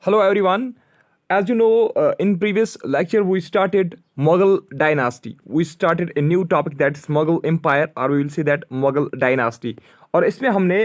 Hello everyone. As you know, in previous lecture we started Mughal dynasty. We started a new topic that's Mughal Empire, or we will say that Mughal dynasty. और इसमें हमने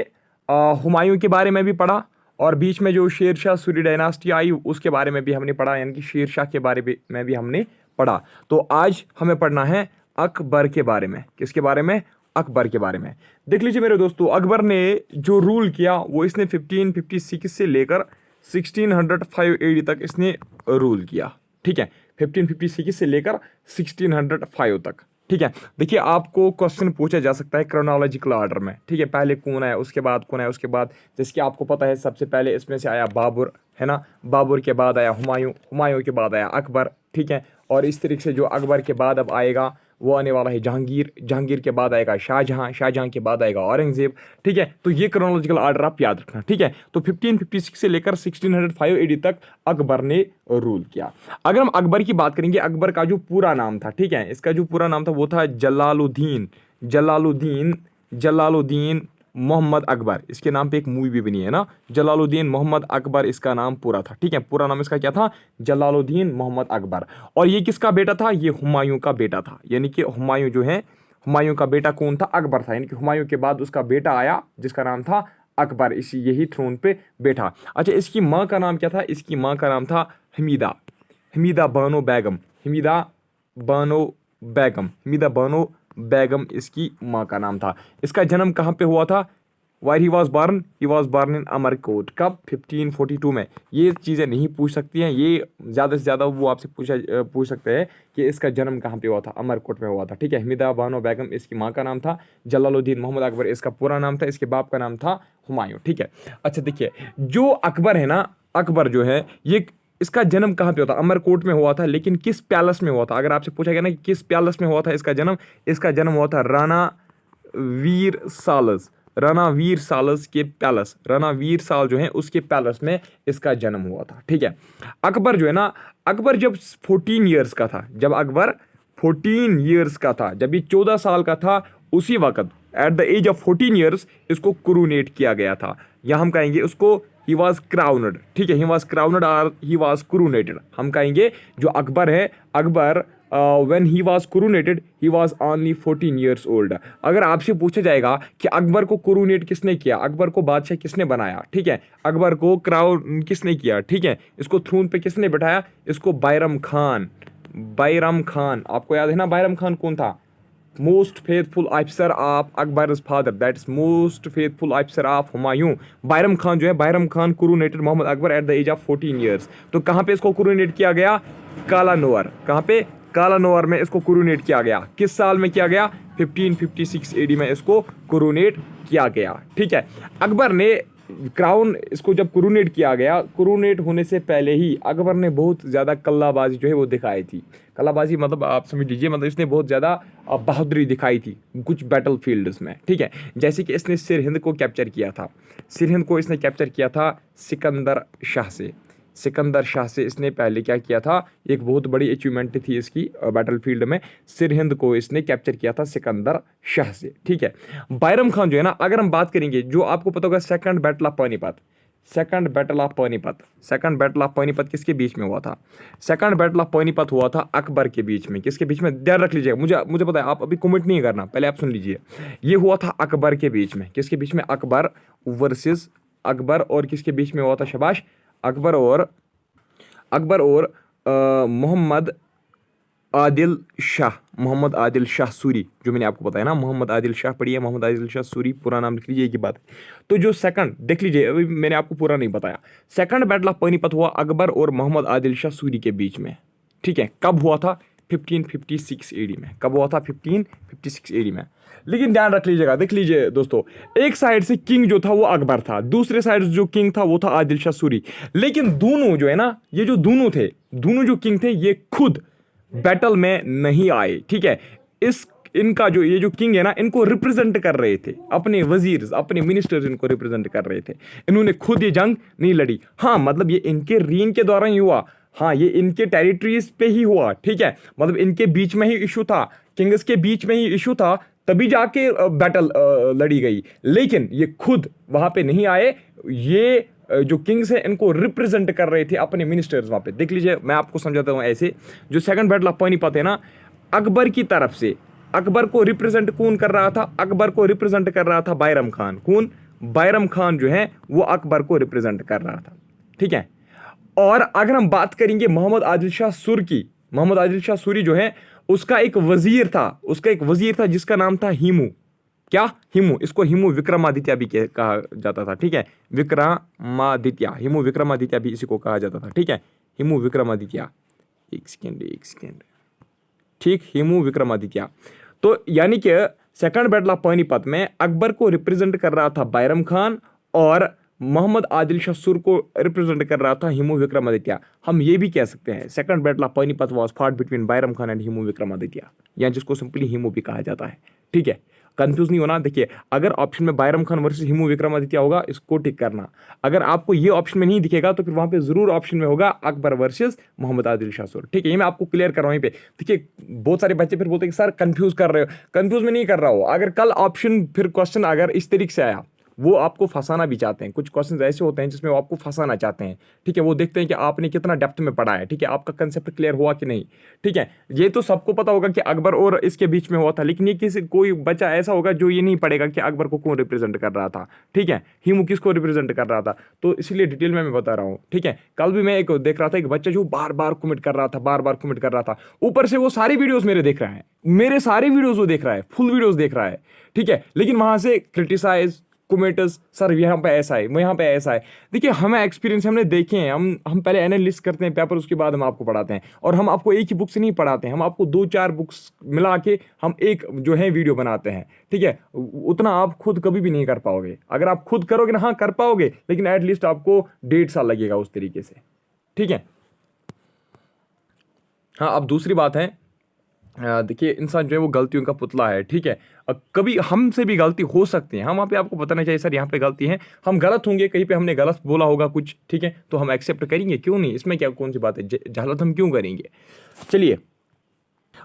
हुमायूं के बारे में भी पढ़ा और बीच में जो शेर शाह सूरी डायनास्टी आई उसके बारे में भी हमने पढ़ा, यानी कि शेर शाह के बारे में भी हमने पढ़ा। तो आज हमें पढ़ना है अकबर के बारे में। किसके बारे में? अकबर के बारे में। देख लीजिए मेरे दोस्तों, अकबर ने जो रूल किया वो इसने 1556 से लेकर 1605 AD तक इसने रूल किया। ठीक है, 1556 से लेकर 1605 तक। ठीक है, देखिए आपको क्वेश्चन पूछा जा सकता है क्रोनोलॉजिकल ऑर्डर में। ठीक है, पहले कौन आया, उसके बाद कौन आया, उसके बाद जैसे कि आपको पता है सबसे पहले इसमें से आया बाबर, है ना। बाबर के बाद आया हुमायूं, हुमायूं के बाद आया अकबर। ठीक है, और इस तरीके से जो अकबर के बाद अब आएगा वो आने वाला है जहांगीर, जहांगीर के बाद आएगा शाहजहां, शाहजहां के बाद आएगा औरंगजेब। ठीक है, तो ये क्रोनोलॉजिकल ऑर्डर आप याद रखना। ठीक है, तो 1556 से लेकर 1605 AD तक अकबर ने रूल किया। अगर हम अकबर की बात करेंगे, अकबर का जो पूरा नाम था, ठीक है, इसका जो पूरा नाम था वो था जलालुद्दीन जलालुद्दीन जलालुद्दीन मोहम्मद अकबर। इसके नाम पे एक मूवी भी बनी है ना, जलालुद्दीन मोहम्मद अकबर इसका नाम पूरा था। ठीक है, पूरा नाम इसका क्या था? जलालुद्दीन मोहम्मद अकबर। और ये किसका बेटा था? ये हुमायूं का बेटा था। यानी कि हुमायूं जो है, हुमायूं का बेटा कौन था? अकबर था। यानी कि हुमायूं के बाद उसका बेटा आया जिसका नाम था अकबर, इसी यही थ्रोन पे बैठा। अच्छा, इसकी माँ का नाम क्या था? इसकी माँ का नाम था हमीदा, हमीदा बानो बेगम, हमीदा बानो बेगम, हमीदा बानो बेगम इसकी माँ का नाम था। इसका जन्म कहाँ पे हुआ था? Wire he was born in Amarkot. कब? 1542 में। ये चीज़ें नहीं पूछ सकती हैं, ये ज़्यादा से ज़्यादा वो आपसे पूछ सकते हैं कि इसका जन्म कहाँ पे हुआ था। अमरकोट में हुआ था। ठीक है, हमीदा बानो बेगम इसकी माँ का नाम था, जलालुद्दीन मोहम्मद अकबर इसका पूरा नाम था, इसके बाप का नाम था हुमायूं। ठीक है, अच्छा देखिए, जो अकबर है ना, अकबर जो है ये इसका जन्म कहाँ पे हुआ था? अमरकोट में हुआ था, लेकिन किस पैलेस में हुआ था? अगर आपसे पूछा गया ना कि किस पैलेस में हुआ था इसका जन्म हुआ था राणा वीर सालस, राणा वीर सालस के पैलेस, राणा वीर साल जो है उसके पैलेस में इसका जन्म हुआ था। ठीक है, अकबर जो है ना, अकबर जब 14 ईयर्स का था, जब अकबर 14 ईयर्स का था, जब ये 14 साल का था, उसी वक्त at the age of 14 years इसको क्रूनेट किया गया था, या हम कहेंगे उसको ही वॉज क्राउनड। ठीक है, ही वॉज क्राउनड और ही वॉज क्रूनेटेड। हम कहेंगे जो अकबर है, Akbar when he was coronated he was only 14 years old. अगर आपसे पूछा जाएगा कि अकबर को क्रूनेट किसने किया, अकबर को बादशाह किसने बनाया, ठीक है, अकबर को क्राउन किसने किया, ठीक है, इसको थ्रोन पे किसने बैठाया, इसको बैरम खान, बैरम खान, आपको याद है ना बैरम खान कौन था? Most faithful officer of Akbar father, that is most faithful officer of Humayun. Bairam Khan जो है, Bairam Khan coronated Mohammad Akbar at the age of 14 years. तो कहाँ पे इसको क्रूनेट किया गया? कालानोर। कहाँ पे? कालानोर में इसको क्रूनेट किया गया। किस साल में किया गया? 1556 AD में इसको क्रूनेट किया गया। ठीक है, अकबर ने क्राउन इसको जब क्रूनेट किया गया, क्रूनेट होने से पहले ही अकबर ने बहुत ज़्यादा कल्लाबाजी जो है वो दिखाई थी। कल्लाबाजी मतलब आप समझ लीजिए, मतलब इसने बहुत ज़्यादा बहादुरी दिखाई थी कुछ बैटल फील्ड्स में। ठीक है, जैसे कि इसने सिरहिंद को कैप्चर किया था, सिरहिंद को इसने कैप्चर किया था सिकंदर शाह से, सिकंदर शाह से इसने पहले क्या किया था, एक बहुत बड़ी अचीवमेंट थी इसकी बैटल फील्ड में, सिरहिंद को इसने कैप्चर किया था सिकंदर शाह से। ठीक है, बैरम खान जो है ना, अगर हम बात करेंगे, जो आपको पता होगा second battle of Panipat, second battle of Panipat, second battle of Panipat किसके बीच में हुआ था? सेकंड बैटल ऑफ पानीपत हुआ था अकबर के बीच में। किसके बीच में? ध्यान रख लीजिएगा, मुझे पता है आप अभी कमेंट नहीं करना, पहले आप सुन लीजिए। ये हुआ था अकबर के बीच में। किसके बीच में? अकबर वर्सेस अकबर और किसके बीच में हुआ था? शाबाश, अकबर और मोहम्मद आदिल शाह, मोहम्मद आदिल शाह सूरी, जो मैंने आपको बताया ना, मोहम्मद आदिल शाह पढ़िए, मोहम्मद आदिल शाह सूरी, पूरा नाम लिख लीजिए, की बात है। तो जो सेकंड, देख लीजिए, अभी मैंने आपको पूरा नहीं बताया, सेकंड बैटल ऑफ पानीपत हुआ अकबर और मोहम्मद आदिल शाह सूरी के बीच में। ठीक है, कब हुआ था? 1556 AD में। कब हुआ था? 1556 AD में। लेकिन ध्यान रख लीजिएगा, देख लीजिए दोस्तों, एक साइड से किंग जो था वो अकबर था, दूसरे साइड जो किंग था वो था आदिल शाह सूरी। लेकिन दोनों जो है ना, ये जो दोनों थे, दोनों जो किंग थे, ये खुद बैटल में नहीं आए। ठीक है, इनका जो ये जो किंग है ना, इनको रिप्रेजेंट कर रहे थे अपने वजीर, अपने मिनिस्टर्स इनको रिप्रेजेंट कर रहे थे। इन्होंने खुद ये जंग नहीं लड़ी। हाँ, मतलब ये इनके रीन के दौरान ही हुआ, हाँ, ये इनके टेरिटरीज पे ही हुआ। ठीक है, मतलब इनके बीच में ही इशू था, किंग्स के बीच में ही इशू था, तभी जाके बैटल लड़ी गई, लेकिन ये खुद वहां पे नहीं आए। ये जो किंग्स है इनको रिप्रेजेंट कर रहे थे अपने मिनिस्टर्स वहां पे। देख लीजिए, मैं आपको समझाता हूं ऐसे। जो सेकंड बैटल ऑफ पानीपत है ना, अकबर की तरफ से अकबर को रिप्रेजेंट कौन कर रहा था? अकबर को रिप्रेजेंट कर रहा था बैरम खान। कौन? बैरम खान जो है वो अकबर को रिप्रेजेंट कर रहा था, ठीक है। और अगर हम बात करेंगे मोहम्मद आदिल शाह सुर की, मोहम्मद आदिल शाह सूरी जो है उसका एक वजीर था, जिसका नाम था हिमू। क्या? हिमू। इसको हिमू विक्रमादित्य भी कहा जाता था, ठीक है। विक्रमादित्य, हिमू विक्रमादित्य भी इसी को कहा जाता था, ठीक है। हिमू विक्रमादित्य, एक सेकेंड, ठीक, हिमू विक्रमादित्य। तो यानी कि सेकंड बैटल ऑफ पानीपत में अकबर को रिप्रेजेंट कर रहा था बैरम खान और मोहम्मद आदिल शाह सुर को रिप्रेजेंट कर रहा था हिमू विक्रमादित्य। हम ये भी कह सकते हैं second battle of Panipat was fought between Bairam Khan and Hemu Vikramaditya, या जिसको सिंपली हिमू भी कहा जाता है, ठीक है। कंफ्यूज नहीं होना। देखिए, अगर ऑप्शन में बैरम खान वर्सेस हिमू विक्रमादित्य होगा, इसको टिक करना। अगर आपको ये ऑप्शन में नहीं दिखेगा तो फिर वहां पे जरूर ऑप्शन में होगा अकबर वर्सेस मोहम्मद आदिल शाह सुर, ठीक है। ये मैं आपको क्लियर कर रहा हूं यहीं पे। देखिए, बहुत सारे बच्चे फिर बोलते हैं कि सर कंफ्यूज कर रहे हो। कंफ्यूज में नहीं कर रहा हो। अगर कल ऑप्शन फिर क्वेश्चन अगर इस तरीके से आया, वो आपको फंसाना भी चाहते हैं। कुछ क्वेश्चंस ऐसे होते हैं जिसमें वो आपको फंसाना चाहते हैं, ठीक है। वो देखते हैं कि आपने कितना डेप्थ में पढ़ा है, ठीक है, आपका कंसेप्ट क्लियर हुआ कि नहीं, ठीक है। ये तो सबको पता होगा कि अकबर और इसके बीच में हुआ था, लेकिन ये किसी कोई बच्चा ऐसा होगा जो ये नहीं पढ़ेगा कि अकबर को कौन रिप्रेजेंट कर रहा था, ठीक है, हिमू किसको रिप्रेजेंट कर रहा था। तो इसलिए डिटेल में मैं बता रहा हूँ, ठीक है। कल भी मैं एक देख रहा था, एक बच्चा जो बार बार कमेंट कर रहा था, बार बार कमेंट कर रहा था। ऊपर से वो सारी वीडियोस मेरे देख रहा है, मेरे सारे वीडियोस वो देख रहा है, फुल वीडियोस देख रहा है, ठीक है। लेकिन वहां से क्रिटिसाइज कमेंट्स, सर यहाँ पे ऐसा है, यहाँ पे ऐसा है। देखिए, हमें एक्सपीरियंस, हमने देखे हैं। हम पहले एनालिसिस करते हैं पेपर, उसके बाद हम आपको पढ़ाते हैं। और हम आपको एक ही बुक से नहीं पढ़ाते हैं, हम आपको 2-4 बुक्स मिला के हम एक जो है वीडियो बनाते हैं, ठीक है। उतना आप खुद कभी भी नहीं कर पाओगे। अगर आप खुद करोगे ना, हाँ कर पाओगे, लेकिन एटलीस्ट आपको 1.5 साल लगेगा उस तरीके से, ठीक है। हाँ, अब दूसरी बात है, देखिए, इंसान जो है वो गलतियों का पुतला है, ठीक है। कभी हमसे भी गलती हो सकती है, हम वहाँ पे आपको बताना चाहिए सर यहाँ पे गलती है, हम गलत होंगे, कहीं पे हमने गलत बोला होगा कुछ, ठीक है, तो हम एक्सेप्ट करेंगे, क्यों नहीं, इसमें क्या कौन सी बात है, जहालत हम क्यों करेंगे। चलिए,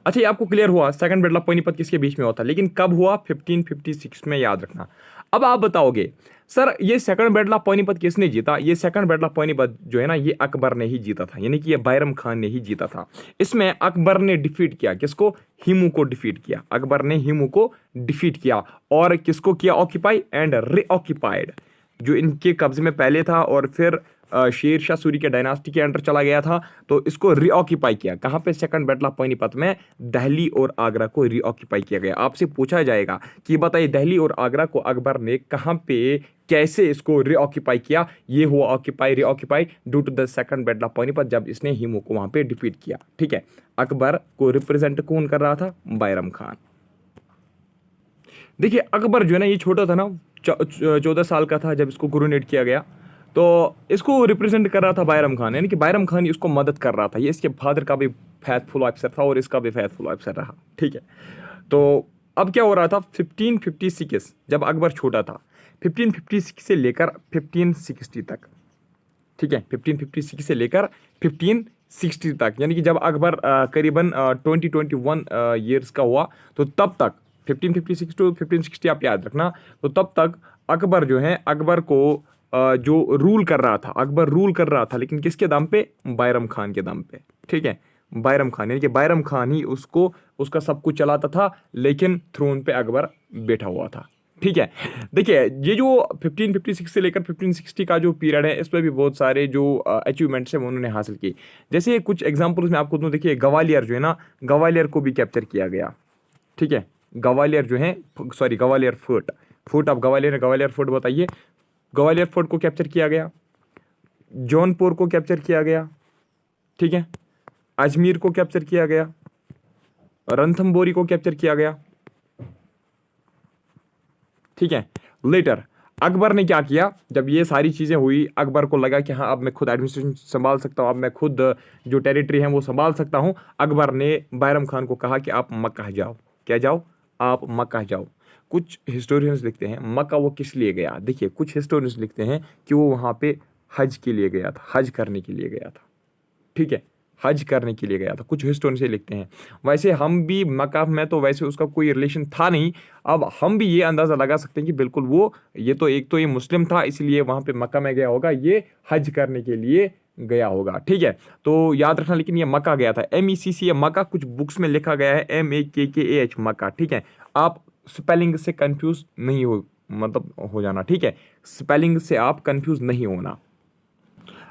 अच्छा, ये आपको क्लियर हुआ सेकंड बैटल ऑफ पानीपत किसके बीच में हुआ था, लेकिन कब हुआ? 1556 में, याद रखना। अब आप बताओगे सर ये सेकंड बैटल ऑफ पानीपत किसने जीता? ये सेकंड बैटल ऑफ पानीपत जो है ना, ये अकबर ने ही जीता था, यानी कि ये बैरम खान ने ही जीता था। इसमें अकबर ने डिफीट किया किसको? हिमू को डिफीट किया। अकबर ने हिमू को डिफीट किया और किसको किया? ऑक्यूपाई एंड रीऑक्यूपाइड, जो इनके कब्जे में पहले था और फिर शेर शाह सूरी के डायनास्टी के अंडर चला गया था, तो इसको रीऑक्यूपाई किया। कहाँ पे? सेकंड बैटल ऑफ पानीपत में दिल्ली और आगरा को रीऑक्यूपाई किया गया। आपसे पूछा जाएगा कि बताइए दिल्ली और आगरा को अकबर ने कहाँ पे, कैसे इसको रीऑक्यूपाई किया? ये हुआ occupy, reoccupy due to the second battle of Panipat, जब इसने हिमू को वहां पे डिफीट किया, ठीक है। अकबर को रिप्रेजेंट कौन कर रहा था? बैरम खान। देखिए, अकबर जो है ना, ये छोटा था ना, 14 साल का था जब इसको कोरोनेट किया गया, तो इसको रिप्रेजेंट कर रहा था बैरम खान, यानी कि बैरम खान ही इसको मदद कर रहा था। ये इसके फादर का भी फेथफुल ऑफिसर था और इसका भी फेथफुल ऑफिसर रहा, ठीक है। तो अब क्या हो रहा था? 1556, जब अकबर छोटा था, 1556 से लेकर 1560 तक, ठीक है, 1556 से लेकर 1560 तक, यानी कि जब अकबर करीबन 20-21 ईयर्स का हुआ, तो तब तक 1556 टू 1560 आप याद रखना। तो तब तक अकबर जो है, अकबर को जो रूल कर रहा था, अकबर रूल कर रहा था, लेकिन किसके दम पे? बैरम खान के दम पे, ठीक है। बैरम खान, यानी कि बैरम खान ही उसको, उसका सब कुछ चलाता था, लेकिन थ्रोन पे अकबर बैठा हुआ था, ठीक है। देखिए, ये जो 1556 से लेकर 1560 का जो पीरियड है, इसमें भी बहुत सारे जो अचीवमेंट्स हैं वो उन्होंने हासिल की। जैसे कुछ एग्जांपल्स मैं आपको दूं, देखिए ग्वालियर जो है ना, ग्वालियर को भी कैप्चर किया गया, ठीक है। ग्वालियर जो है, sorry, Gwalior fort, fort of Gwalior, Gwalior fort बताइए। ग्वालियर फोर्ट को कैप्चर किया गया, जौनपुर को कैप्चर किया गया, ठीक है, अजमेर को कैप्चर किया गया, रणथंबोरी को कैप्चर किया गया, ठीक है। लेटर अकबर ने क्या किया? जब ये सारी चीज़ें हुई, अकबर को लगा कि हाँ, अब मैं खुद एडमिनिस्ट्रेशन संभाल सकता हूँ, अब मैं खुद जो टेरिटरी है वो संभाल सकता हूँ। अकबर ने बैरम खान को कहा कि आप मक्का जाओ। क्या जाओ? आप मक्का जाओ। कुछ हिस्टोरियंस लिखते हैं मक्का वो किस लिए गया। देखिए, कुछ हिस्टोरियंस लिखते हैं कि वो वहाँ पे हज के लिए गया था, हज करने के लिए गया था, ठीक है। हज करने के लिए गया था, कुछ हिस्टोरियन से लिखते हैं। वैसे हम भी मक्का में तो वैसे उसका कोई रिलेशन था नहीं। अब हम भी ये अंदाज़ा लगा सकते हैं कि बिल्कुल वो ये तो एक तो ये मुस्लिम था इसलिए वहाँ पे मक्का में गया होगा, ये हज करने के लिए गया होगा। ठीक है, तो याद रखना। लेकिन ये मक्का गया था, MECC मक्का, कुछ बुक्स में लिखा गया है MAKKAH मक्का। ठीक है, आप स्पेलिंग से कंफ्यूज नहीं हो, मतलब हो जाना। ठीक है, स्पेलिंग से आप कंफ्यूज नहीं होना।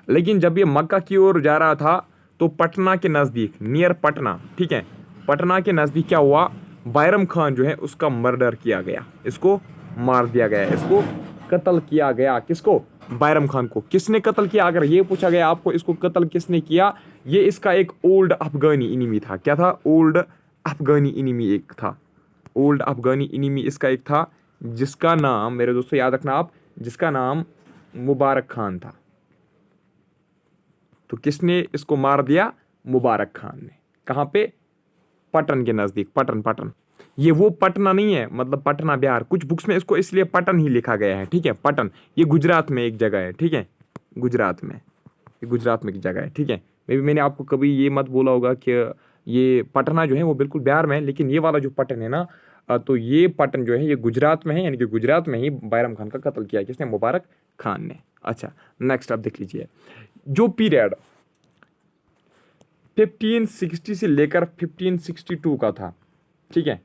लेकिन जब ये मक्का की ओर जा रहा था तो पटना के नज़दीक, नियर पटना, ठीक है, पटना के नज़दीक क्या हुआ, बैरम खान जो है उसका मर्डर किया गया, इसको मार दिया गया, इसको कत्ल किया गया। किसको? बैरम खान को। किसने कत्ल किया? अगर ये पूछा गया आपको इसको कत्ल किसने किया, ये इसका एक ओल्ड अफगानी इनिमी था। क्या था? ओल्ड अफगानी इनिमी एक था। ओल्ड अफगानी इनिमी इसका एक था, जिसका नाम, मेरे दोस्तों याद रखना आप, जिसका नाम मुबारक खान था। तो किसने इसको मार दिया? मुबारक खान ने। कहाँ पे? पटन के नज़दीक। पटन, पटन, ये वो पटना नहीं है, मतलब पटना बिहार। कुछ बुक्स में इसको इसलिए पटन ही लिखा गया है। ठीक है, पटन ये गुजरात में एक जगह है। ठीक है, गुजरात में, ये गुजरात में एक जगह है। ठीक है, मे भी मैंने आपको कभी ये मत बोला होगा कि ये पटना जो है वो बिल्कुल बिहार में है, लेकिन ये वाला जो पटन है ना, तो ये पटन जो है ये गुजरात में है, यानी कि गुजरात में ही बैरम खान का कत्ल किया। किसने? मुबारक खान ने। अच्छा, नेक्स्ट आप देख लीजिए, जो पीरियड 1560 से लेकर 1562 का था। ठीक है,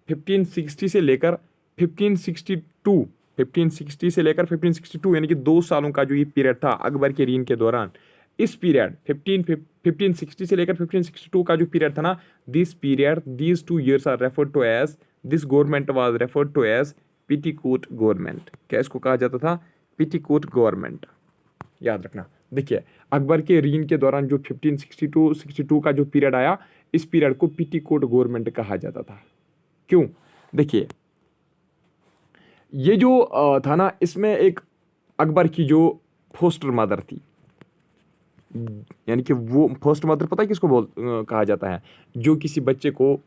1560 से लेकर 1562, 1560 से लेकर 1562 यानी कि 2 सालों का जो ये पीरियड था अकबर के रीन के दौरान, इस पीरियड 1560 से लेकर 1562 का जो पीरियड था ना, this period, these 2 years are referred to as, this government was referred to as petticoat government. क्या इसको कहा जाता था? Petticoat government. याद रखना। देखिए, अकबर के रीन के दौरान जो 1562 का जो पीरियड आया, इस पीरियड को पिटीकोट गवर्नमेंट कहा जाता था। क्यों? देखिए, ये जो था ना, इसमें एक अकबर की जो फोस्टर मदर थी, यानी कि वो फर्स्ट मदर, पता है किसको कहा जाता है? जो किसी बच्चे को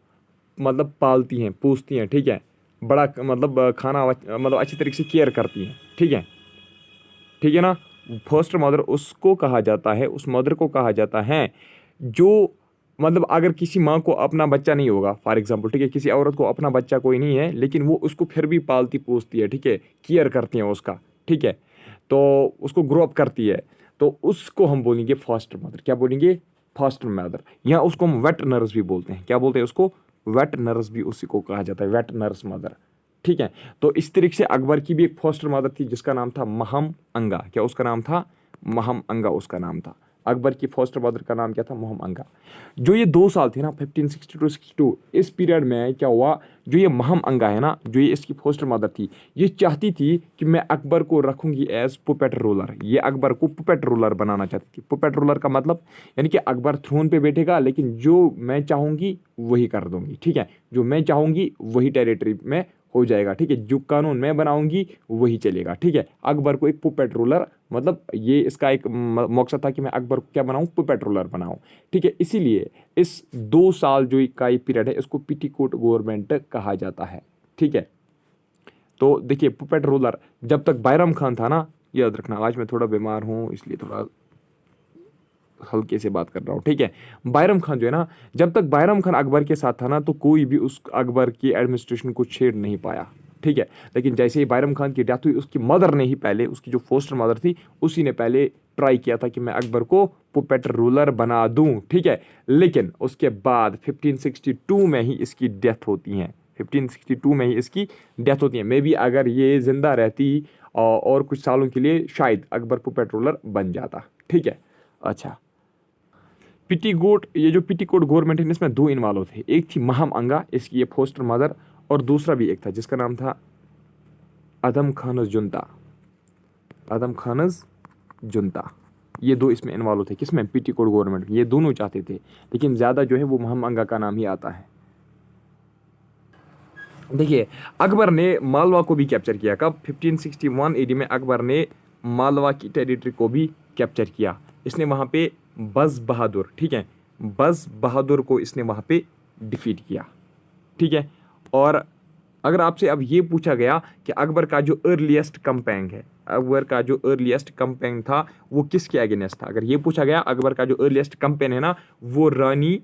मतलब पालती हैं, पोसती हैं। ठीक है, बड़ा मतलब खाना मतलब अच्छी तरीके से केयर करती हैं। ठीक है, ठीक है ना, फर्स्ट मदर उसको कहा जाता है, उस मदर को कहा जाता है जो मतलब अगर किसी माँ को अपना बच्चा नहीं होगा, फॉर एग्जांपल, ठीक है, किसी औरत को अपना बच्चा कोई नहीं है, लेकिन वो उसको फिर भी पालती पोसती है। ठीक है, केयर करती है उसका। ठीक है, तो उसको ग्रो अप करती है, तो उसको हम बोलेंगे फॉस्टर मदर। क्या बोलेंगे? Foster mother. यहाँ उसको हम वेट नर्स भी बोलते हैं। क्या बोलते हैं उसको? वेट नर्स भी उसी को कहा जाता है, वेट नर्स मदर। ठीक है, तो इस तरीके से अकबर की भी एक फॉस्टर मदर थी जिसका नाम था महम अंगा। क्या उसका नाम था? महम अंगा उसका नाम था। अकबर की फॉस्टर मदर का नाम क्या था? महम अंगा। जो ये 2 साल थे ना, 1562, इस पीरियड में क्या हुआ, जो ये महम अंगा है ना, जो ये इसकी फॉस्टर मदर थी, ये चाहती थी कि मैं अकबर को रखूंगी एज पुपेट रूलर। ये अकबर को पुपेट रूलर बनाना चाहती थी। पुपेट रूलर का मतलब यानी कि अकबर थ्रोन पे बैठेगा, लेकिन जो मैं चाहूंगी वही कर दूंगी। ठीक है, जो मैं चाहूंगी वही टेरिटरी में हो जाएगा। ठीक है, जो कानून मैं बनाऊंगी वही चलेगा। ठीक है, अकबर को एक पुपेट रूलर, मतलब ये इसका एक मकसद था कि मैं अकबर को क्या बनाऊं? पुपेट रूलर बनाऊं। ठीक है, इसीलिए इस 2 साल जो का ये पीरियड है इसको पिटीकोट गवर्नमेंट कहा जाता है। ठीक है, तो देखिए, पुपेट रूलर जब तक बैरम खान था ना, याद रखना, आज मैं थोड़ा बीमार हूँ इसलिए थोड़ा हल्के से बात कर रहा हूँ। ठीक है, बैरम खान जो है ना, जब तक बैरम खान अकबर के साथ था ना, तो कोई भी उस अकबर की एडमिनिस्ट्रेशन को छेड़ नहीं पाया। ठीक है, लेकिन जैसे ही बैरम खान की डेथ हुई, उसकी मदर ने ही पहले, उसकी जो फोस्टर मदर थी उसी ने पहले ट्राई किया था कि मैं अकबर को पुपेट रूलर बना दूं। ठीक है, लेकिन उसके बाद 1562 में ही इसकी डेथ होती है। 1562 में ही इसकी डेथ होती है। मे बी अगर ये जिंदा रहती और कुछ सालों के लिए, शायद अकबर पुपेट रूलर बन जाता। ठीक है, अच्छा, पिटीकोट, ये जो पिटीकोट गवर्नमेंट है इसमें 2 इन्वॉल्व थे। एक थी महम अंगा, इसकी ये फोस्टर मदर, और दूसरा भी एक था जिसका नाम था अदम खानज जुंता। अदम खानज जुंता, ये 2 इसमें इन्वॉल्व थे। किसमें? पिटीकोट गवर्नमेंट। ये दोनों चाहते थे, लेकिन ज़्यादा जो है वो महम अंगा का नाम ही आता है। देखिए, अकबर ने मालवा को भी कैप्चर किया। कब? 1561 AD में अकबर ने मालवा की टेरिटरी को भी कैप्चर किया। इसने वहाँ पे बज़ बहादुर, ठीक है, बज़ बहादुर को इसने वहाँ पे डिफीट किया। ठीक है, और अगर आपसे अब ये पूछा गया कि अकबर का जो अर्लीस्ट कंपेन है, अकबर का जो अर्लीस्ट कंपेन था वो किसके अगेंस्ट था, अगर ये पूछा गया अकबर का जो अर्लीस्ट कंपेन है ना वो रानी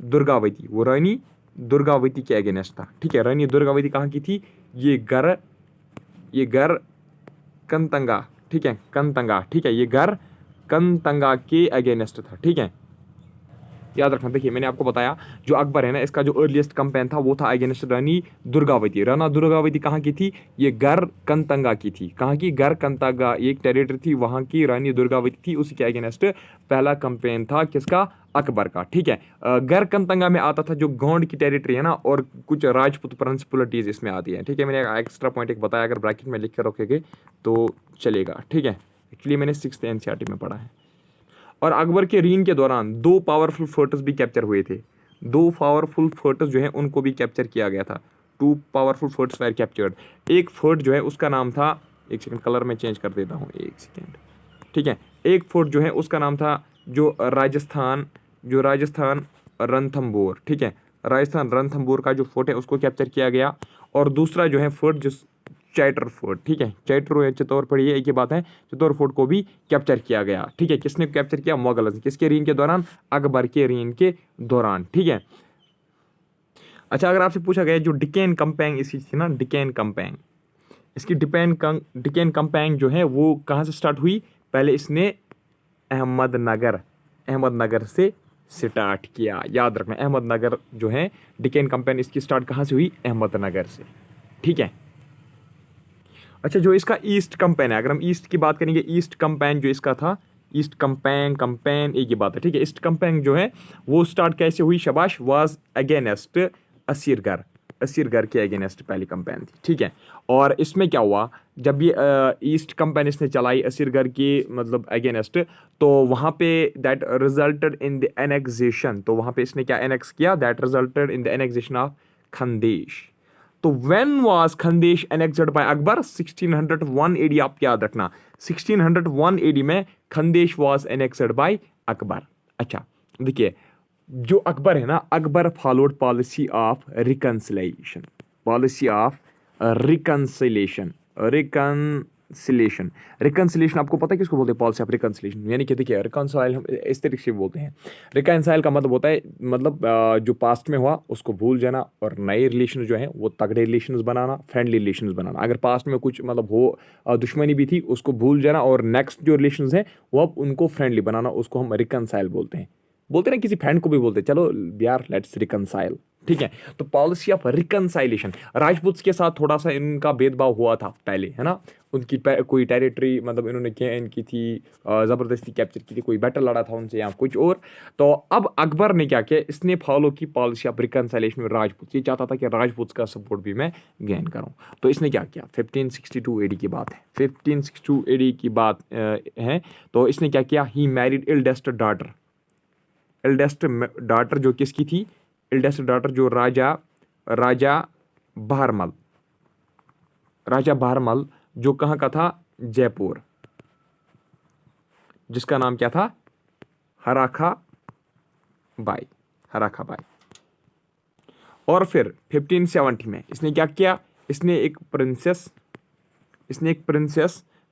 दुर्गावती, वो रानी दुर्गावती के अगेंस्ट था। ठीक है, रानी दुर्गावती कहाँ की थी, ये घर कंतंगा, ठीक है, कंतंगा, ठीक है, ये घर कंतंगा के अगेंस्ट था। ठीक है, याद रखना। देखिए मैंने आपको बताया जो अकबर है ना, इसका जो अर्लीस्ट कंपेन था वो था अगेंस्ट रानी दुर्गावती। राना दुर्गावती कहाँ की थी, ये गर कंतंगा की थी। कहाँ की, गर कंतंगा, एक टेरिटरी थी वहाँ की, रानी दुर्गावती थी, उसी के अगेंस्ट पहला कंपेन था किसका, अकबर का। ठीक है, गर कंतंगा में आता था जो गोंड की टेरिटरी है ना, और कुछ राजपूत प्रिंसिपलिटीज इसमें आती है। ठीक है, मैंने एक्स्ट्रा पॉइंट एक बताया, अगर ब्रैकेट में लिख कर रखेंगे तो चलेगा। ठीक है, एक्चुअली मैंने 6th NCERT में पढ़ा है। और अकबर के रीन के दौरान 2 पावरफुल फोर्ट्स भी कैप्चर हुए थे। 2 पावरफुल फोर्ट्स जो है उनको भी कैप्चर किया गया था। 2 पावरफुल फोर्ट्स वेर कैप्चर्ड। एक फोर्ट जो है उसका नाम था, एक सेकंड कलर में चेंज कर देता हूँ, एक सेकंड। ठीक है, एक फोर्ट जो है उसका नाम था जो राजस्थान रणथंबोर। ठीक है, राजस्थान रणथंबोर का जो फोर्ट है उसको कैप्चर किया गया। और दूसरा जो है फोर्ट जिस चैटर फोर्ट, ठीक है, चैटर या चित्तौड़ पड़ी है, एक ही बात है, चित्तौड़ फोर्ट को भी कैप्चर किया गया। ठीक है, किसने कैप्चर किया, मुगल। किसके रीन के दौरान, अकबर के रीन के दौरान। ठीक है, अच्छा अगर आपसे पूछा गया जो डिकेन कंपेंग इसकी थी ना, डिकेन कंपेंग, इसकी डिकेन कंपेंग जो है वो कहाँ से स्टार्ट हुई, पहले इसने अहमदनगर से स्टार्ट किया। याद रखना, अहमदनगर जो है डिकेन कंपेन इसकी स्टार्ट कहाँ से हुई, अहमदनगर से। ठीक है, अच्छा जो इसका ईस्ट कंपेन है, अगर हम ईस्ट की बात करेंगे, ईस्ट कंपेन जो इसका था, ईस्ट कंपेन एक ही बात है। ठीक है, ईस्ट कंपेन जो है वो स्टार्ट कैसे हुई, शबाश, वाज अगेंस्ट असीरगढ़ के अगेंस्ट पहली कंपेन थी। ठीक है, और इसमें क्या हुआ, जब ये ईस्ट कंपेन इसने चलाई असीरगढ़ की मतलब अगेंस्ट, तो वहाँ पे that resulted in the annexation, तो वहाँ पे इसने क्या एनेक्स किया, that resulted in the annexation of Khandesh. तो when was Khandesh annexed by Akbar, 1601 AD, आप याद रखना 1601 AD में Khandesh was annexed by Akbar. अच्छा देखिए, जो अकबर है ना, Akbar followed policy of reconciliation, policy of reconciliation reconciliation reconciliation आपको पता है किसको बोलते हैं, पॉलिसी ऑफ रिकंसिलेशन। यानी कि देखिए रिकंसाइल हम इस तरीके से बोलते हैं, रिकंसाइल का मतलब होता है मतलब जो पास्ट में हुआ उसको भूल जाना और नए रिलेशन जो है वो तगड़े रिलेशन बनाना, फ्रेंडली रिलेशन बनाना। अगर पास्ट में कुछ मतलब हो दुश्मनी भी थी उसको भूल जाना और नेक्स्ट जो रिलेशन है वो अब उनको फ्रेंडली बनाना, उसको हम रिकंसाइल बोलते हैं। बोलते ना किसी फ्रेंड को भी बोलते चलो यार लेट्स रिकंसाइल। ठीक है, तो पॉलिसी ऑफ रिकंसाइलेशन, राजपूत के साथ थोड़ा सा इनका भेदभाव हुआ था पहले, है ना, उनकी कोई टेरिटरी मतलब इन्होंने गेन की थी, ज़बरदस्ती कैप्चर की थी, कोई बैटल लड़ा था उनसे या कुछ और। तो अब अकबर ने क्या किया, इसने फॉलो की पॉलिसी ऑफ रिकंसाइलेशन में राजपूत, ये चाहता था कि राजपूत का सपोर्ट भी मैं गेन करूं। तो इसने क्या किया, 1562 AD की बात है, 1562 AD की बात है। तो इसने क्या किया, ही मैरिड एल्डेस्ट डाटर जो किसकी थी, एल्डेस्ट डाटर जो राजा बहरमल जो कहाँ का था, जयपुर, जिसका नाम क्या था, हराखा बाई। और फिर 1570 में इसने क्या किया, इसने एक प्रिंसेस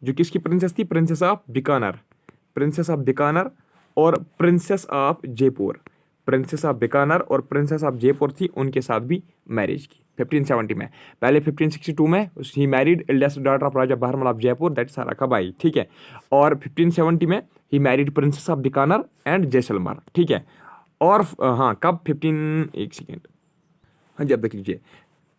जो किसकी प्रिंसेस थी, प्रिंसेस ऑफ बीकानर और प्रिंसेस ऑफ जयपुर, थी, उनके साथ भी मैरिज की 1570 में। पहले 1562 में ही married eldest daughter of Raja Bharmal of Jaipur, that is Harkhabai. ठीक है, और 1570 में ही married princess of Bikaner and Jaisalmer. ठीक है, और हाँ कब 15 एक सेकेंड, हाँ जी अब देख लीजिए,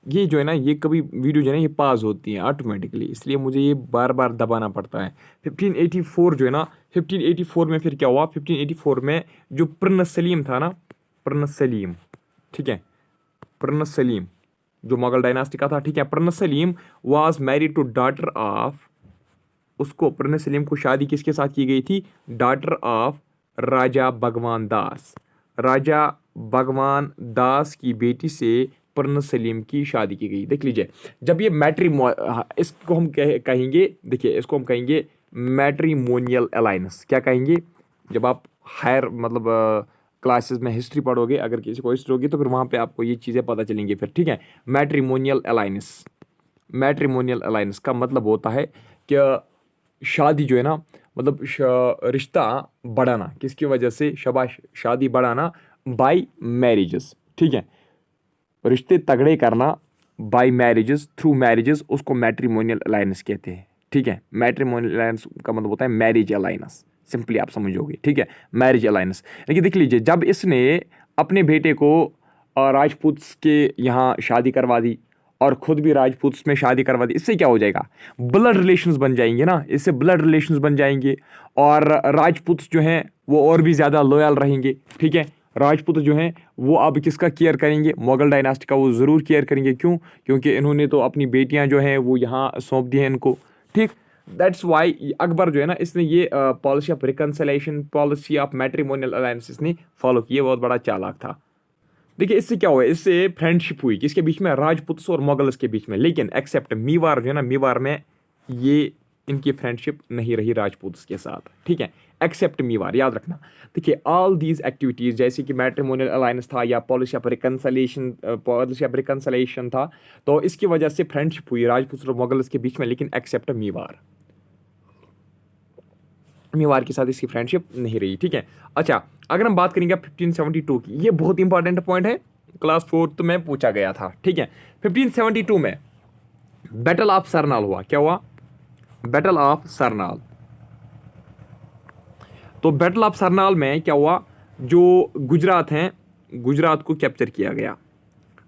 ये जो है ना, ये कभी वीडियो जो है ना ये पाज होती है ऑटोमेटिकली, इसलिए मुझे ये बार बार दबाना पड़ता है। 1584 जो है ना, 1584 में फिर क्या हुआ, 1584 में जो प्रिंस सलीम था ना, ठीक है, प्रिंस सलीम जो मुगल डायनास्टी का था, ठीक है, prince Salim was married to daughter of, उसको प्रिंस सलीम को शादी किसके साथ की गई थी, डॉटर ऑफ राजा भगवान दास की बेटी से प्रिंस सलीम की शादी की गई। देख लीजिए, जब ये इसको हम कहेंगे, देखिए इसको हम कहेंगे मैट्रिमोनियल अलायंस। क्या कहेंगे, जब आप हायर मतलब क्लासेस में हिस्ट्री पढ़ोगे, अगर किसी को हिस्ट्री होगी तो फिर वहाँ पे आपको ये चीज़ें पता चलेंगी फिर, ठीक है। मैट्रिमोनियल अलाइनेंस, मैट्रिमोनियल अलाइनेंस का मतलब होता है कि शादी जो है ना, मतलब रिश्ता बढ़ाना, किसकी वजह से, शाबाश, शादी बढ़ाना बाय मैरिजेस, ठीक है। रिश्ते तगड़े करना बाय मैरिजेस, थ्रू मैरिजेस, उसको मैट्रिमोनियल अलाइनेंस कहते हैं, ठीक है। मैट्रिमोनियल अलाइनेंस का मतलब होता है मैरिज अलाइनेंस, सिंपली आप समझोगे, ठीक है, मैरिज अलाइनेंस। लेकिन देख लीजिए, जब इसने अपने बेटे को राजपूत के यहाँ शादी करवा दी और खुद भी राजपूत में शादी करवा दी, इससे क्या हो जाएगा, ब्लड रिलेशंस बन जाएंगे ना, इससे ब्लड रिलेशंस बन जाएंगे और राजपूत जो हैं वो और भी ज़्यादा लॉयल रहेंगे, ठीक है। राजपूत जो हैं वो अब किसका केयर करेंगे, मुगल डायनास्टी का वो ज़रूर केयर करेंगे। क्यों? क्योंकि इन्होंने तो अपनी बेटियां जो हैं वो यहाँ सौंप दी हैं इनको, ठीक। दैट्स वाई अकबर जो है ना, इसने ये policy of reconciliation, policy of matrimonial alliance इसने फॉलो की, बहुत बड़ा चालाक था। देखिए इससे क्या हुआ, इससे फ्रेंडशिप हुई किसके बीच में, राजपूत और मुगल्स के बीच में। लेकिन एक्सेप्ट मेवाड़ जो है ना, मेवाड़ में ये इनकी फ्रेंडशिप नहीं रही राजपूत के साथ, ठीक है, एक्सेप्ट मेवाड़, याद रखना। देखिए ऑल दीज एक्टिविटीज, जैसे कि मैट्रिमोनियल अलायंस था या पॉलिसी ऑफ रिकन्सिलेशन था, तो इसकी वजह से फ्रेंडशिप हुई राजपूत और मुगल्स के बीच में, लेकिन एक्सेप्ट मेवाड़, मेवाड़ के साथ इसकी फ्रेंडशिप नहीं रही, ठीक है। अच्छा, अगर हम बात करेंगे 1572 की, ये बहुत इंपॉर्टेंट पॉइंट है, क्लास 4 में पूछा गया था, ठीक है। 1572 में बैटल ऑफ सरनाल हुआ, क्या हुआ, बैटल ऑफ सरनाल। तो बैटल ऑफ सरनाल में क्या हुआ, जो गुजरात हैं, गुजरात को कैप्चर किया गया,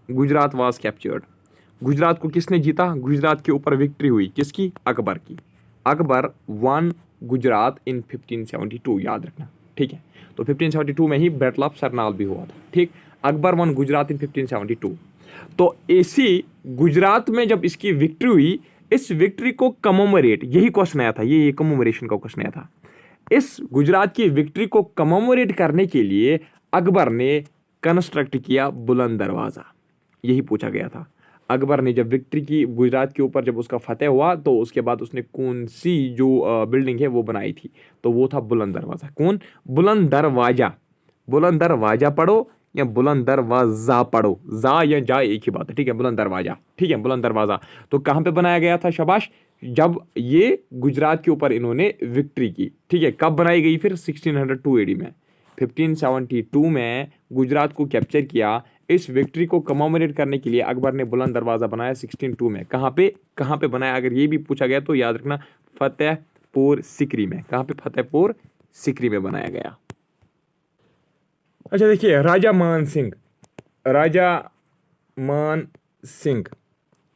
गुजरात वाज कैप्चर्ड। गुजरात को किसने जीता, गुजरात के ऊपर विक्ट्री हुई, किसकी, अकबर की। अकबर वन गुजरात इन 1572, याद रखना, ठीक है। तो 1572 में ही बैटल ऑफ सरनाल भी हुआ था, ठीक। अकबर वन गुजरात इन 1572। तो ऐसी गुजरात में जब इसकी विक्ट्री हुई, इस विक्ट्री को कमोमोरेट, यही क्वेश्चन आया था, ये कमोमोरेशन का क्वेश्चन आया था। इस गुजरात की विक्ट्री को कमोमोरेट करने के लिए अकबर ने कंस्ट्रक्ट किया बुलंद दरवाज़ा, यही पूछा गया था। अकबर ने जब विक्ट्री की गुजरात के ऊपर, जब उसका फतेह हुआ, तो उसके बाद उसने कौन सी जो बिल्डिंग है वो बनाई थी, तो वो था बुलंद दरवाज़ा। कौन, बुलंद दरवाजा, बुलंद दरवाजा पढ़ो या बुलंद दरवाजा पढ़ो, जा या जा एक ही बात है, ठीक है, बुलंद दरवाजा, ठीक है, बुलंद दरवाजा। तो कहाँ पे बनाया गया था, शाबाश, जब ये गुजरात के ऊपर इन्होंने विक्ट्री की, ठीक है। कब बनाई गई फिर, 1602 एडी में, 1572 में गुजरात को कैप्चर किया। इस विक्ट्री को कमोमोरेट करने के लिए अकबर ने बुलंद दरवाज़ा बनाया 1602 में। कहाँ पे बनाया, अगर ये भी पूछा गया तो याद रखना, फतेहपुर सिकरी में। कहाँ पे, फतेहपुर सिकरी में बनाया गया। अच्छा देखिए, राजा मान सिंह, राजा मान सिंह,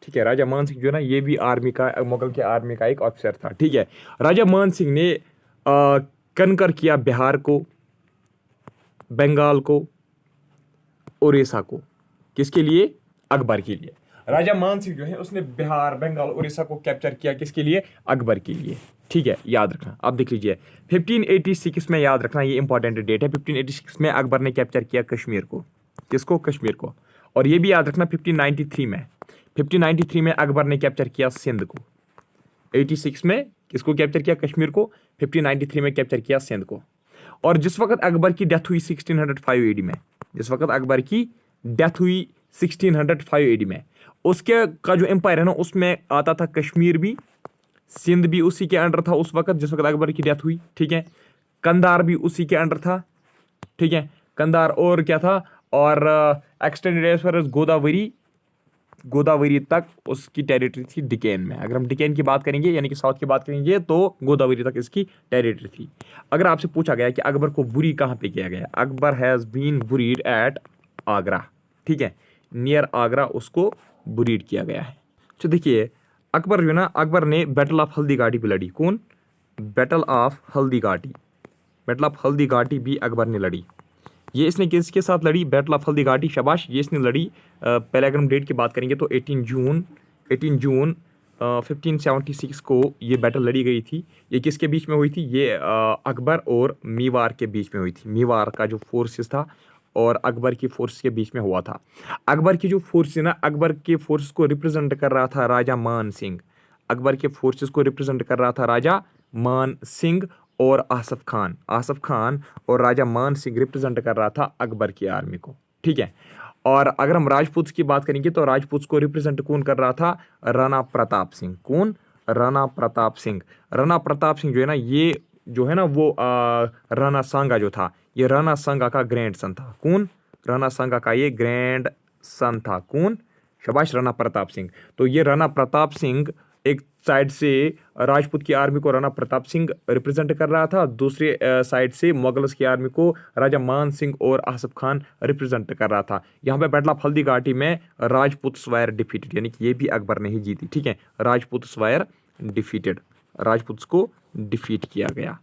ठीक है, राजा मान सिंह जो है ना, ये भी आर्मी का, मुगल के आर्मी का एक ऑफिसर था, ठीक है। राजा मान सिंह ने कनकर किया बिहार को, बंगाल को, उड़ीसा को, किसके लिए, अकबर के लिए। राजा मान सिंह जो है उसने बिहार, बंगाल, उड़ीसा को कैप्चर किया, किसके लिए, अकबर के लिए, ठीक है, याद रखना। अब देख लीजिए 1586 में, याद रखना ये इंपॉर्टेंट डेट है, 1586 में अकबर ने कैप्चर किया कश्मीर को, किसको, कश्मीर को। और ये भी याद रखना 1593 में, 1593 में अकबर ने कैप्चर किया सिंध को। 86 में किसको कैप्चर किया, कश्मीर को। 1593 में कैप्चर किया सिंध को। और जिस वक्त अकबर की डेथ हुई 1605 एडी में, जिस वक्त अकबर की डेथ हुई 1605 एडी में, उसके का जो एम्पायर है ना, उसमें आता था कश्मीर भी, सिंध भी उसी के अंडर था उस वक्त, जिस वक्त अकबर की डेथ हुई, ठीक है। कंधार भी उसी के अंडर था, ठीक है, कंधार, और क्या था, और extended as far as Godavari, Godavari तक उसकी टेरिटरी थी डिकेन में। अगर हम डिकेन की बात करेंगे, यानी कि साउथ की बात करेंगे, तो गोदावरी तक इसकी टेरिटरी थी। अगर आपसे पूछा गया कि अकबर को बुरी कहाँ पे किया गया, Akbar has been buried at Agra, ठीक है, नियर आगरा उसको बुरीड किया गया है। तो देखिए अकबर जो ना, अकबर ने बैटल ऑफ हल्दी घाटी पे लड़ी, कौन, battle of Haldi Ghati, battle of Haldi Ghati भी अकबर ने लड़ी। ये इसने किसके साथ लड़ी, बैटल ऑफ हल्दी घाटी, शाबाश, ये इसने लड़ी। पहले अगर हम डेट की बात करेंगे तो 18 जून 1576 को ये बैटल लड़ी गई थी। ये किसके बीच में हुई थी, ये अकबर और मेवाड़ के बीच में हुई थी। मेवाड़ का जो फोर्सेस था और अकबर की फोर्स के बीच में हुआ था। अकबर की जो फोर्स है ना, अकबर के फोर्स को रिप्रेजेंट कर रहा था राजा मान सिंह, अकबर के फोर्सेस को रिप्रेजेंट कर रहा था राजा मान सिंह, और आसफ खान और राजा मान सिंह रिप्रेजेंट कर रहा था अकबर की आर्मी को, ठीक है। और अगर हम राजपूत की बात करेंगे तो राजपूत को रिप्रेजेंट कौन कर रहा था? राणा प्रताप सिंह। कौन? राणा प्रताप सिंह। राणा प्रताप सिंह जो है ना, ये जो है ना वो राणा सांगा जो था, ये राणा सांगा का ग्रैंड सन था। कौन? राणा सांगा का ये ग्रैंड सन था। कौन? शाबाश, राणा प्रताप सिंह। तो ये राणा प्रताप सिंह एक साइड से राजपूत की आर्मी को राणा प्रताप सिंह रिप्रेजेंट कर रहा था, दूसरे साइड से मुगल्स की आर्मी को राजा मान सिंह और आसफ खान रिप्रेजेंट कर रहा था। यहाँ पे बैटल ऑफ हल्दी घाटी में राजपूत स्वायर डिफीटेड, यानी कि ये भी अकबर ने ही जीती, ठीक है। राजपूत स्वायर डिफीटेड, राजपूत को डिफीट किया गया,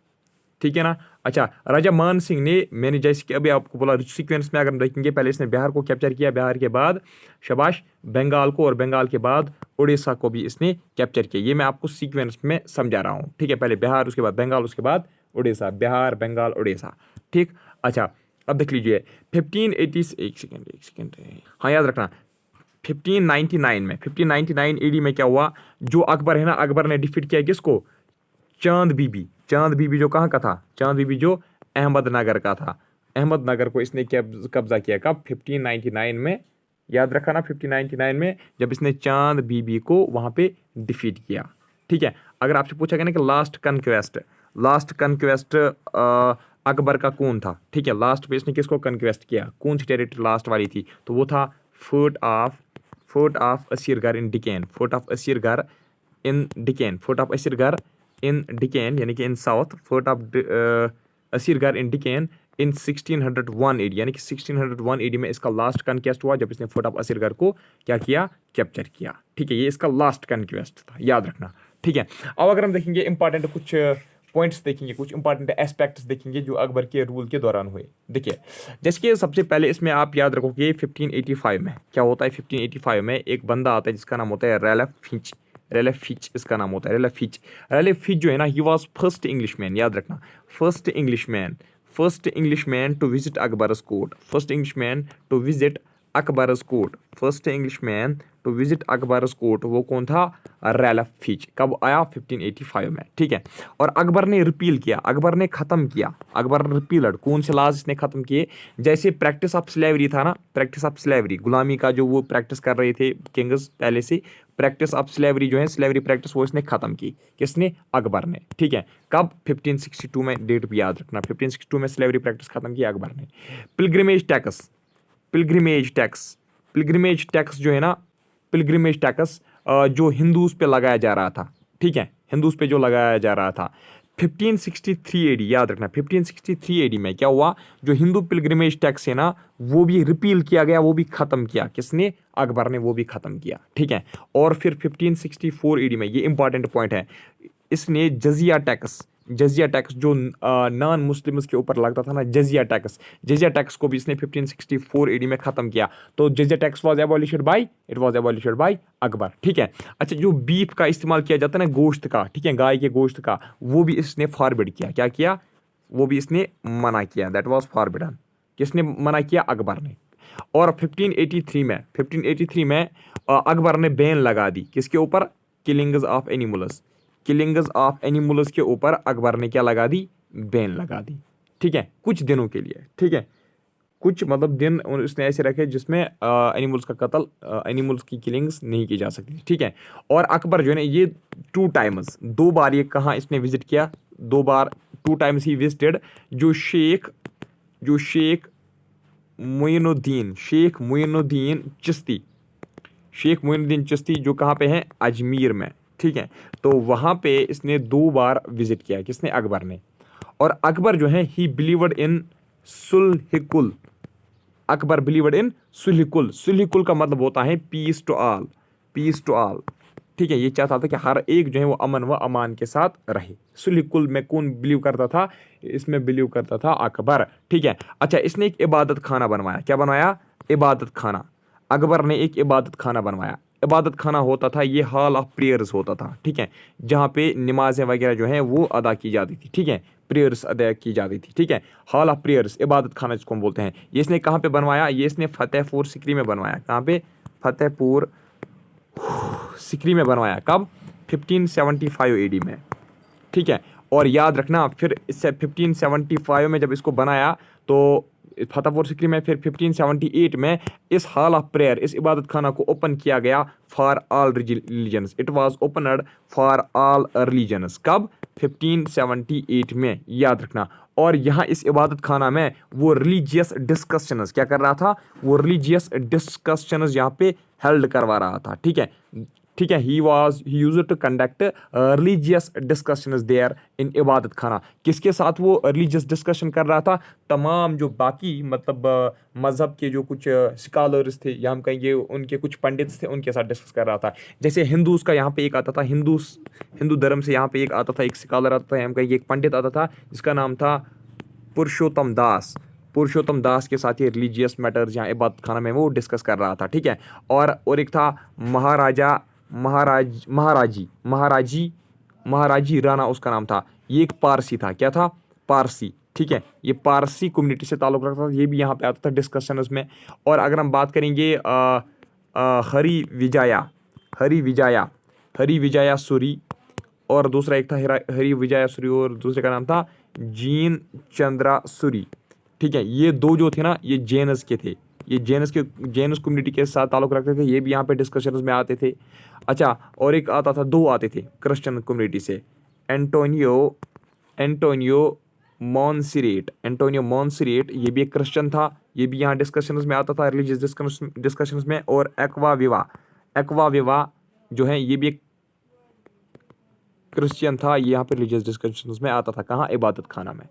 ठीक है ना। अच्छा, राजा मान सिंह ने, मैंने जैसे कि अभी आपको बोला सीक्वेंस में अगर हम देखेंगे, पहले इसने बिहार को कैप्चर किया, बिहार के बाद शाबाश बंगाल को, और बंगाल के बाद उड़ीसा को भी इसने कैप्चर किया। ये मैं आपको सीक्वेंस में समझा रहा हूँ, ठीक है। पहले बिहार, उसके बाद बंगाल, उसके बाद उड़ीसा, बिहार बंगाल उड़ीसा, ठीक। अच्छा, अब देख लीजिए 1580, एक सेकेंड, हाँ याद रखना, 1599 ईडी में क्या हुआ? जो अकबर है ना, अकबर ने डिफीट किया किसको? चांद बीबी। चांद बीबी जो कहाँ का था? चांद बीबी जो अहमदनगर का था। अहमदनगर को इसने कब्जा किया कब? 1599 में। याद रखा ना, 1599 में जब इसने चांद बीबी को वहाँ पे डिफीट किया, ठीक है। अगर आपसे पूछा गया ना कि लास्ट कनक्वेस्ट अकबर का कौन था, ठीक है, लास्ट पे इसने किसको कनक्वेस्ट किया, कौन सी टेरिटरी लास्ट वाली थी? तो वो था fort of Asirgarh in Deccan. Fort of Asirgarh in Deccan, यानी कि in south. Fort of Asirgarh in Deccan in 1601 AD, यानी कि 1601 एडी में इसका लास्ट कनक्वेस्ट हुआ, जब इसने फोर्ट ऑफ असीरगढ़ को क्या किया? कैप्चर किया, ठीक है। ये इसका लास्ट कनक्वेस्ट था, याद रखना, ठीक है। अब अगर हम देखेंगे इंपॉर्टेंट कुछ पॉइंट्स देखेंगे, कुछ इंपॉर्टेंट एस्पेक्ट्स देखेंगे जो अकबर के रूल के दौरान हुए। देखिए, जैसे कि सबसे पहले इसमें आप याद रखोगे 1585 में क्या होता है? 1585 में एक बंदा आता है जिसका नाम होता है रेलेफ फिच इसका नाम होता है, रेलेफ फिच जो है ना, ही वाज फर्स्ट इंग्लिशमैन, याद रखना, first Englishman to visit Akbar's court, first Englishman to visit Akbar's court, वो कौन था? Ralph Fitch. कब आया? 1585 में, ठीक है। और अकबर ने रिपील किया, अकबर ने खत्म किया, अकबर रिपीलड, कौन से लॉज इसने खत्म किए? जैसे प्रैक्टिस ऑफ स्लेवरी था ना, प्रैक्टिस ऑफ स्लेवरी, गुलामी का जो वो प्रैक्टिस कर रहे थे किंग्स पहले से, प्रैक्टिस ऑफ स्लेवरी जो है, स्लेवरी प्रैक्टिस, वो इसने खत्म की। किसने? अकबर ने, ठीक है। कब? 1562 में, डेट भी याद रखना, 1562 में स्लेवरी प्रैक्टिस खत्म की अकबर ने। पिलग्रिमेज टैक्स जो है ना, पिलग्रिमेज टैक्स जो हिंदूज पे लगाया जा रहा था, ठीक है, हिंदूज पे जो लगाया जा रहा था। 1563 एडी, याद रखना, 1563 एडी में क्या हुआ? जो हिंदू पिलग्रिमेज टैक्स है ना, वो भी रिपील किया गया, वो भी खत्म किया। किसने? अकबर ने वो भी खत्म किया, ठीक है। और फिर 1564 एडी में, ये इंपॉर्टेंट पॉइंट है, इसने जजिया टैक्स जो नॉन मुस्लिम्स के ऊपर लगता था ना, जजिया टैक्स को भी इसने 1564 एडी में खत्म किया। तो jizya tax was abolished by Akbar, ठीक है। अच्छा, जो बीफ का इस्तेमाल किया जाता है ना, गोश्त का, ठीक है, गाय के गोश्त का, वो भी इसने फॉरबिड किया। क्या किया? वो भी इसने मना किया, दैट वाज फॉरबिडन। किसने मना किया? अकबर ने। और 1583 में अकबर ने बैन लगा दी, किसके ऊपर? किलिंग्स ऑफ एनिमल्स के ऊपर अकबर ने क्या लगा दी? बैन लगा दी, ठीक है, कुछ दिनों के लिए, ठीक है। कुछ मतलब दिन उसने ऐसे रखे जिसमें एनिमल्स का कत्ल, एनिमल्स की किलिंग्स नहीं की जा सकती, ठीक है। और अकबर जो है ना, ये 2 बार ये कहाँ इसने विजिट किया? 2 टाइम्स ही विजिटेड जो शेख मुइनुद्दीन चिश्ती जो कहाँ पे हैं? अजमेर में, ठीक है। तो वहाँ पे इसने 2 बार विजिट किया, किसने? अकबर ने। और अकबर जो है, he believed in Sulhikul, Akbar believed in Sulhikul का मतलब होता है पीस टू ऑल, ठीक है। ये चाहता था कि हर एक जो है वो अमन व अमान के साथ रहे। सुलहिकुल में कौन बिलीव करता था? इसमें बिलीव करता था अकबर, ठीक है। अच्छा, इसने एक इबादत खाना बनवाया, क्या बनवाया? इबादत खाना। अकबर ने एक इबादत खाना बनवाया। इबादत खाना होता था, ये हॉल ऑफ प्रेयर्स होता था, ठीक है, जहाँ पे नमाजें वगैरह जो हैं वो अदा की जाती थी, ठीक है, प्रेयर्स अदा की जाती थी, ठीक है। हॉल ऑफ प्रेयर्स, इबादत खाना जिसको हम बोलते हैं। ये इसने कहाँ पे बनवाया? ये इसने फतेहपुर सिकरी में बनवाया। कहाँ पे? फतेहपुर सिकरी में बनवाया। कब? 1575 एडी में, ठीक है। और याद रखना फिर इससे 1575 में जब इसको बनाया तो फतेहपुर सिकरी में, फिर 1578 में इस हॉल ऑफ प्रेयर, इस इबादत खाना को ओपन किया गया for all religions. It was opened for all religions. कब? 1578 में, याद रखना। और यहाँ इस इबादत खाना में वो रिलीजियस डिस्कशंस क्या कर रहा था? वो रिलीजियस डिस्कशंस यहाँ पे हेल्ड करवा रहा था। ठीक है, ठीक है। He used to conduct religious discussions there in Ibadat Khana. किसके साथ वो रिलीजियस डिस्कशन कर रहा था? तमाम जो बाकी मतलब मज़हब के जो कुछ स्कॉलर्स थे, या हम कहेंगे उनके कुछ पंडित थे, उनके साथ डिस्कस कर रहा था। जैसे हिंदूज का यहाँ पे एक आता था, हिंदू धर्म से यहाँ पे एक आता था, एक स्कॉलर आता था, हम कहेंगे एक पंडित आता था जिसका नाम था पुरुषोत्तम दास। पुरुषोत्तम दास के साथ ये रिलीजियस मैटर्स यहाँ इबादत खाना में वो डिस्कस कर रहा था। ठीक है। और एक था महाराजी राणा उसका नाम था। ये एक पारसी था। क्या था? पारसी। ठीक है, ये पारसी कम्युनिटी से ताल्लुक़ रखता था। ये भी यहाँ पे आता था डिस्कशंस में। और अगर हम बात करेंगे हरि विजया सूरी, और दूसरा एक था हरि विजया सूरी, और दूसरे का नाम था जीन चंद्रा सूरी। ठीक है, ये दो जो थे ना, ये जैनस के थे। ये जैनस कम्युनिटी के साथ ताल्लुक़ रखते थे। ये भी यहाँ पे डिस्कशंस में आते थे। अच्छा, और एक आता था, दो आते थे क्रिश्चियन कम्युनिटी से, एंटोनियो मॉन्सिरेट। ये भी एक क्रिश्चियन था। ये भी यहाँ डिस्कशंस में आता था, रिलीजियस डिस्कशंस में। और एक्वा जो है, ये भी एक क्रिश्चियन था। ये यहाँ पे रिलीजियस डिस्कशंस में आता था। कहाँ? इबादत खाना में।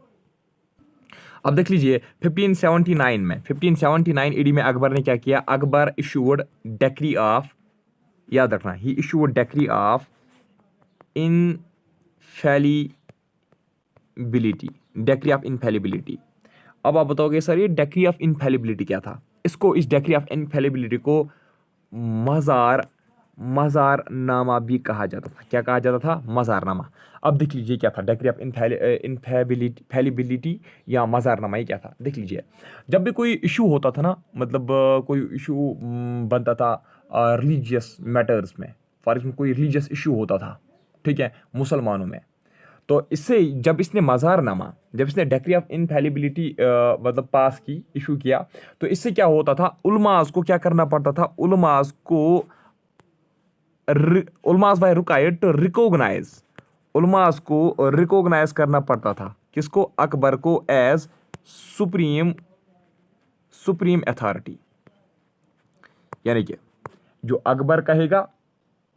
अब देख लीजिए 1579 ईडी में अकबर ने क्या किया? अकबर इशूड डेक्री ऑफ, याद रखना, ही इशूड डेक्री ऑफ इनफैलिबिलिटी। अब आप बताओगे सर ये डेक्री ऑफ इनफैलिबिलिटी क्या था? इस डेक्री ऑफ इनफैलिबिलिटी को मज़ारनामा भी कहा जाता था। क्या कहा जाता था? मज़ारनामा। अब देख लीजिए क्या था डेक्री ऑफ इनफैलिबिलिटी या मज़ारनामा, ये क्या था? देख लीजिए, जब भी कोई इशू होता था ना, मतलब कोई इशू बनता था रिलीजियस मैटर्स में, फॉर एग्जाम्पल कोई रिलीजियस इशू होता था, ठीक है, मुसलमानों में, तो इससे जब इसने डेक्री ऑफ इनफैलिबिलिटी मतलब पास की, इशू किया, तो इससे क्या होता था? उलमास को क्या करना पड़ता था? उलमास बाय रिक्वायर्ड टू रिकॉग्नाइज करना पड़ता था। किसको? अकबर को एज सुप्रीम अथॉरिटी। यानी कि जो अकबर कहेगा,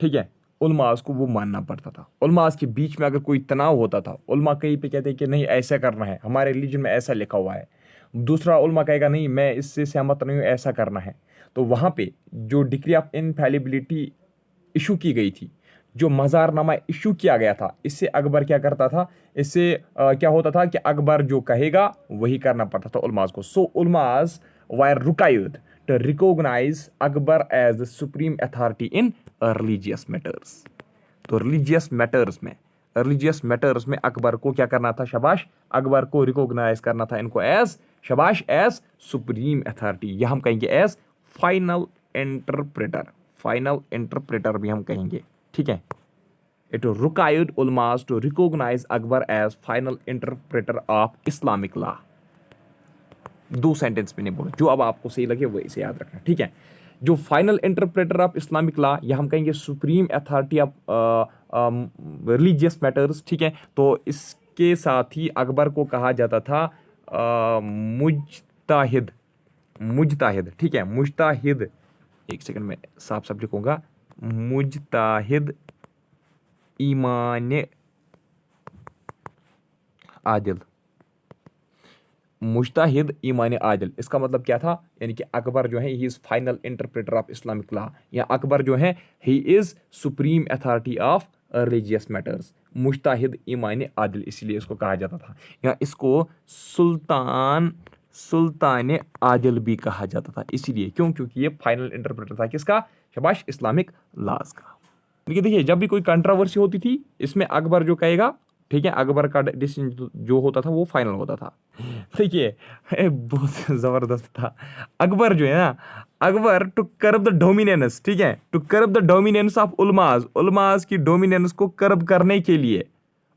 ठीक है, उलमास को वो मानना पड़ता था। उलमास के बीच में अगर कोई तनाव होता था, उलमा कहीं पे कहते हैं कि नहीं ऐसा करना है, हमारे रिलीजन में ऐसा लिखा हुआ है, दूसरा उलमा कहेगा नहीं मैं इससे सहमत नहीं हूँ, ऐसा करना है, तो वहाँ पे जो डिक्री ऑफ इनफैलिबिलिटी इशू की गई थी, जो मज़ारनामा इशू किया गया था, इससे अकबर क्या करता था? इससे क्या होता था कि अकबर जो कहेगा वही करना पड़ता था उलमास को। So ulamas were required to recognise Akbar as the supreme authority in religious matters. तो रिलीजियस मैटर्स में अकबर को क्या करना था? शाबाश, अकबर को रिकॉग्नाइज करना था इनको एज, शाबाश, एज सुप्रीम अथॉरिटी, या हम कहेंगे एज फाइनल इंटरप्रेटर भी हम कहेंगे। ठीक है, it required ulamas to recognise Akbar as final interpreter of Islamic law. दो सेंटेंस में नहीं बोलो, जो अब आपको सही लगे वो इसे याद रखना। ठीक है, जो final interpreter of Islamic law, या हम कहेंगे supreme authority of religious matters. ठीक है, तो इसके साथ ही अकबर को कहा जाता था मुजताहिद। ठीक है, मुजताहिद, एक सेकंड में साफ साफ लिखूंगा, मुजताहिद ईमान आदिल। मुजताहिद ईमान आदिल, इसका मतलब क्या था? यानी कि अकबर जो है he is final interpreter of Islamic law, या अकबर जो है he is supreme authority of religious matters. Mujtahid Iman Adil इसलिए इसको कहा जाता था, या इसको सुल्तान आदिल भी कहा जाता था। इसीलिए क्यों? क्योंकि ये फाइनल इंटरप्रेटर था किसका? शाबाश, इस्लामिक लॉज का। देखिए जब भी कोई कंट्रोवर्सी होती थी, इसमें अकबर जो कहेगा, ठीक है, अकबर का डिसीजन जो होता था वो फाइनल होता था। देखिए बहुत ज़बरदस्त था अकबर जो है ना, Akbar to curb the dominance, ठीक है, to curb the dominance of ulamas की डोमिनेंस को कर्ब करने के लिए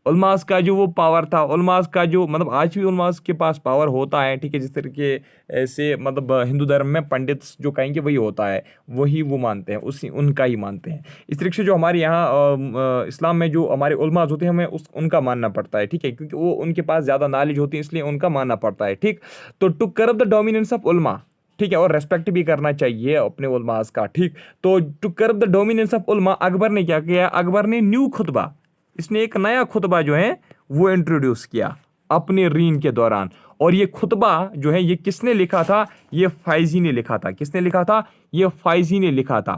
उलमास का जो वो पावर था, उलमास का जो मतलब आज भी उलमास के पास पावर होता है, ठीक है, जिस तरीके से मतलब हिंदू धर्म में पंडित जो कहेंगे वही होता है, वही वो मानते हैं, उसी उनका ही मानते हैं। इस तरीके से जो हमारे यहाँ इस्लाम में जो हमारे उलमास होते हैं हमें उनका मानना पड़ता है, ठीक है, क्योंकि वो उनके पास ज़्यादा नॉलेज होती है इसलिए उनका मानना पड़ता है, ठीक। तो टू करब द डोमिनेंस ऑफ उलमा, ठीक है, और रेस्पेक्ट भी करना चाहिए अपने उलमास का, ठीक। तो टू करब द डोमिनेंस ऑफ उलमा, अकबर ने क्या किया, अकबर ने न्यू खुतबा, इसने एक नया खुतबा जो है वो इंट्रोड्यूस किया अपने रीन के दौरान। और ये खुतबा जो है ये किसने लिखा था, ये फायजी ने लिखा था। किसने लिखा था, ये फायजी ने लिखा था,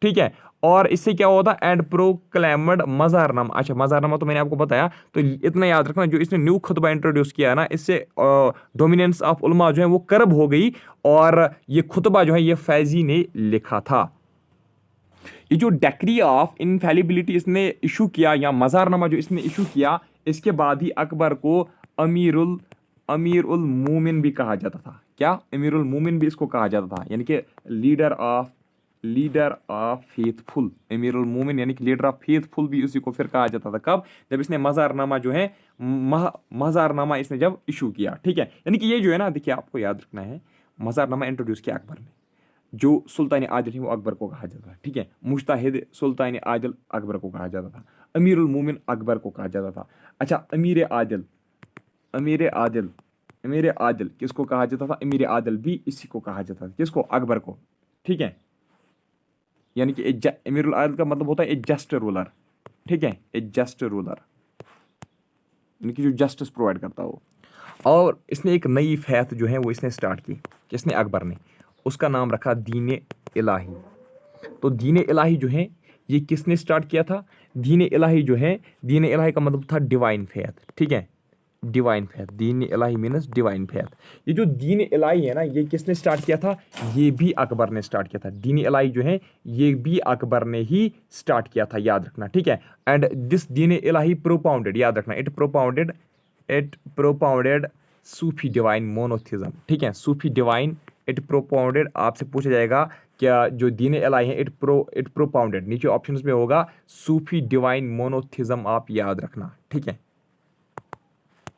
ठीक है। और इससे क्या होता, एंड प्रोक्लेमड मज़ारनामा। अच्छा, मज़ारनामा तो मैंने आपको बताया, तो इतना याद रखना, जो इसने न्यू खुतबा इंट्रोड्यूस किया ना, इससे डोमिनेंस ऑफ उलमा जो है वो करब हो गई, और ये खुतबा जो है ये फैजी ने लिखा था। ये जो डेक्री ऑफ इनफैलिबिलिटी इसने इशू किया, या मज़ारनामा जो इसने इशू किया, इसके बाद ही अकबर को अमीरुल अमीर उल मोमिन भी कहा जाता था। क्या, अमीर उल मोमिन भी इसको कहा जाता था, यानी कि लीडर ऑफ फेथफुल। अमीर उल मोमिन यानी कि लीडर ऑफ फेथफुल भी उसी को फिर कहा जाता था। कब, जब इसने मज़ारनामा जो है मज़ारनामा इसने जब इशू किया, ठीक है। यानी कि ये जो है ना, देखिए आपको याद रखना है, मज़ारनामा इंट्रोड्यूस किया अकबर ने। जो सुल्तान आदिल है वो अकबर को कहा जाता था, ठीक है। मुश्ताहिद सुल्तान आदिल अकबर को कहा जाता था। अमीरुल मोमिन अकबर को कहा जाता था। अच्छा, अमीर आदिल अमीर आदिल किसको कहा जाता था, अमीर आदिल भी इसी को कहा जाता था, किसको, अकबर को, ठीक है। यानी कि अमीरुल आदिल का मतलब होता है ए जस्ट रूलर, ठीक है, ए जस्ट रूलर, यानी कि जो जस्टिस प्रोवाइड करता हो। और इसने एक नई फैत जो है वो इसने स्टार्ट की, किसने, अकबर ने। उसका नाम रखा दीन इलाही। तो दीन इलाही जो है ये किसने स्टार्ट किया था, दीन इलाही जो है, दीन इलाही का मतलब था डिवाइन फेथ, ठीक है, डिवाइन फेथ। दीन इलाही मीनस डिवाइन फेथ। ये जो दीन इलाही है ना, ये किसने स्टार्ट किया था, ये भी अकबर ने स्टार्ट किया था। दीन इलाही जो है ये भी अकबर ने ही स्टार्ट किया था, याद रखना, ठीक है। And this Deen Ilahi propounded, याद रखना, it propounded Sufi divine monotheism, ठीक है, सूफी डिवाइन इट प्रोपाउंडेड। आपसे पूछा जाएगा क्या जो दीन इलाही है, इट प्रोपाउंडेड, नीचे ऑप्शंस में होगा सूफी डिवाइन मोनोथिज्म, आप याद रखना, ठीक है।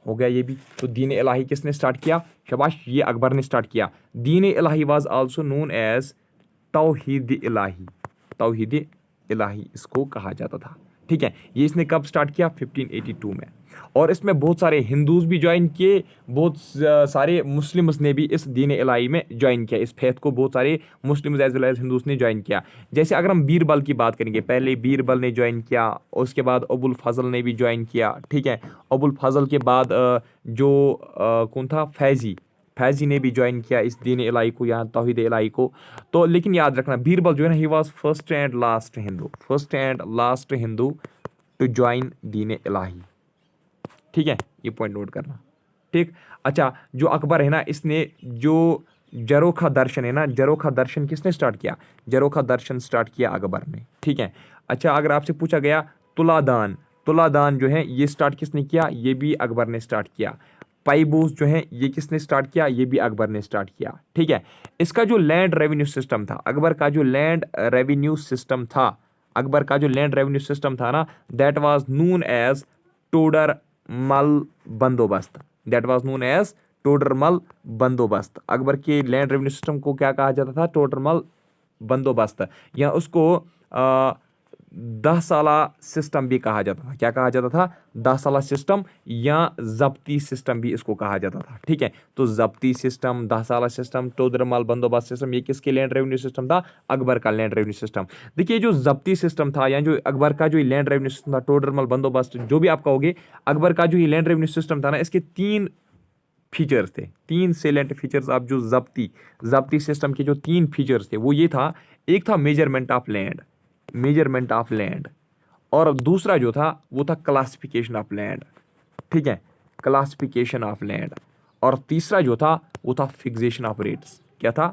हो गया ये भी। तो दीन इलाही किसने स्टार्ट किया, शाबाश, ये अकबर ने स्टार्ट किया। Din Ilahi was also known as Tauhid Ilahi, तौहीद इलाही इसको कहा जाता था, ठीक है। ये इसने कब स्टार्ट किया, 1582 में। और इसमें बहुत सारे हिंदूज भी ज्वाइन किए, बहुत सारे मुस्लिम्स ने भी इस दीन इलाही में ज्वाइन किया। इस फेथ को बहुत सारे Muslims as well as Hindus ने ज्वाइन किया। जैसे अगर हम बीरबल की बात करेंगे, पहले बीरबल ने ज्वाइन किया, उसके बाद अबुल फजल ने भी ज्वाइन किया, ठीक है। अबुल फजल के बाद जो कौन था, फैजी ने भी ज्वाइन किया इस दीन इलाही को, यहाँ तौहीद इलाही को। तो लेकिन याद रखना, बीरबल जो है ना, he was first and last Hindu to join Din Ilahi, ठीक है, ये पॉइंट नोट करना, ठीक। अच्छा, जो अकबर है ना, इसने जो जरोखा दर्शन है ना, जरोखा दर्शन किसने स्टार्ट किया, जरोखा दर्शन स्टार्ट किया अकबर ने, ठीक है। अच्छा, अगर आपसे पूछा गया तुलादान जो है ये स्टार्ट किसने किया, ये भी अकबर ने स्टार्ट किया। पाइबूस जो है ये किसने स्टार्ट किया, ये भी अकबर ने स्टार्ट किया, ठीक है। इसका जो लैंड रेवेन्यू सिस्टम था, अकबर का जो लैंड रेवेन्यू सिस्टम था, अकबर का जो लैंड रेवेन्यू सिस्टम था ना, that was known as Todar Mal bandobast, that was known as Todarmal bandobast. Akbar के लैंड रेवेन्यू सिस्टम को क्या कहा जाता था, टोडरमल बंदोबस्त, या उसको 10 साला सिस्टम भी कहा जाता था। क्या कहा जाता था, 10 साला सिस्टम, या जब्ती सिस्टम भी इसको कहा जाता था, ठीक है। तो जब्ती सिस्टम, 10 साला सिस्टम, टोडरमल बंदोबस्त सिस्टम, ये किसके लैंड रेवेन्यू सिस्टम था, अकबर का लैंड रेवेन्यू सिस्टम। देखिए, जो जब्ती सिस्टम था, या जो अकबर का जो लैंड रेवेन्यू सिस्टम था, टोडरमल बंदोबस्त, जो भी आप कहोगे, अकबर का जो ये लैंड रेवेन्यू सिस्टम था ना, इसके 3 फीचर्स थे, 3 सेलेंट फीचर्स। आप जो जब्ती सिस्टम के जो 3 फीचर्स थे वो ये था, एक था मेजरमेंट ऑफ लैंड, और दूसरा जो था वो था क्लासिफिकेशन ऑफ लैंड, ठीक है, क्लासिफिकेशन ऑफ लैंड। और तीसरा जो था वो था फिक्सेशन ऑफ रेट्स। क्या था,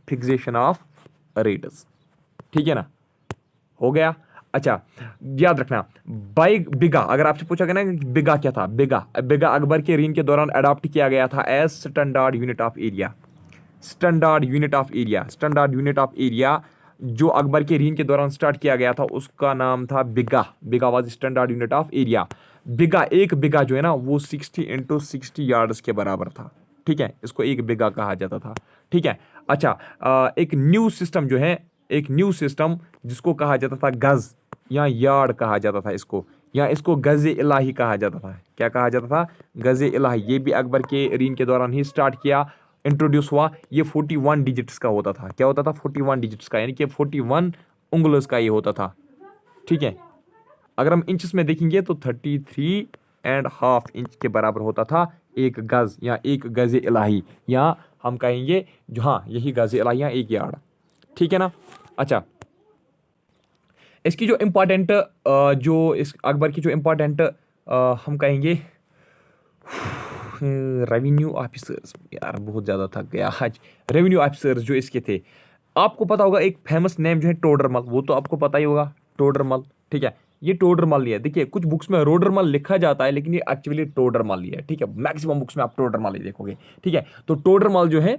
फिक्सेशन ऑफ रेट्स, ठीक है ना, हो गया। अच्छा, याद रखना, बाई बिगा, अगर आपसे पूछा गया ना कि बिगा क्या था, बिगा अकबर के रीन के दौरान अडॉप्ट किया गया था as standard unit of area. Standard unit of area जो अकबर के रीन के दौरान स्टार्ट किया गया था उसका नाम था बिगा was standard unit of area. बिगा, एक बिगा जो है ना वो 60 × 60 यार्ड्स के बराबर था। ठीक है, इसको एक बिगा कहा जाता था। ठीक है। अच्छा, एक न्यू सिस्टम जो है, एक न्यू सिस्टम जिसको कहा जाता था गज या यार्ड कहा जाता था इसको, या इसको गज इलाही कहा जाता था। क्या कहा जाता था? गज इलाही। ये भी अकबर के रीन के दौरान ही स्टार्ट किया, इंट्रोड्यूस हुआ। ये 41 डिजिट्स का होता था। क्या होता था? 41 डिजिट्स का, यानी कि 41 उंगल्स का ये होता था। ठीक है। अगर हम इंचेस में देखेंगे तो 33.5 इंच के बराबर होता था एक गज या एक गज इलाही, या हम कहेंगे जो, हाँ यही गज इलाही या एक यार्ड। ठीक है ना। अच्छा, इसकी जो इम्पोर्टेंट जो इस अकबर की जो इम्पोर्टेंट हम कहेंगे रेवेन्यू ऑफिसर्स, यार बहुत ज़्यादा थक गया आज। रेवेन्यू ऑफिसर्स जो इसके थे, आपको पता होगा एक फेमस नेम जो है टोडरमल, वो तो आपको पता ही होगा, टोडरमल। ठीक है, ये टोडरमल ही है। देखिए कुछ बुक्स में रोडरमल लिखा जाता है, लेकिन ये एक्चुअली टोडरमल ही है। ठीक है, मैक्सिमम बुक्स में आप टोडरमल ही देखोगे। ठीक है, तो टोडरमल जो है,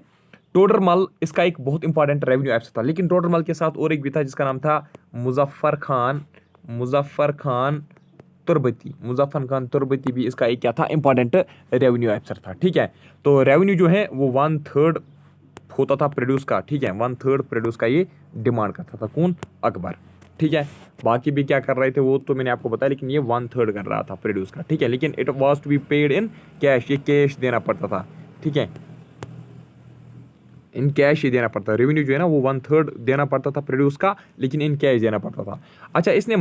टोडरमल इसका एक बहुत इंपॉर्टेंट रेवेन्यू ऑफिसर था। लेकिन टोडरमल के साथ और एक भी था जिसका नाम था मुजफ्फर खान तुर्बती। मुजफ्फर खान तुर्बती भी इसका एक क्या था? इंपॉर्टेंट रेवेन्यू ऑफिसर था। ठीक है, तो रेवेन्यू जो है वो 1/3 होता था प्रोड्यूस का। ठीक है, 1/3 प्रोड्यूस का ये डिमांड करता था कौन? अकबर। ठीक है, बाकी भी क्या कर रहे थे वो तो मैंने आपको बताया, लेकिन ये 1/3 कर रहा था प्रोड्यूस का। ठीक है, लेकिन it was to be paid in cash, ये कैश देना पड़ता था। ठीक है, इन कैश ही देना पड़ता था। रेवेन्यू जो है ना वो 1/3 देना पड़ता था प्रोड्यूस का, लेकिन इन कैश देना पड़ता था। अच्छा, इसने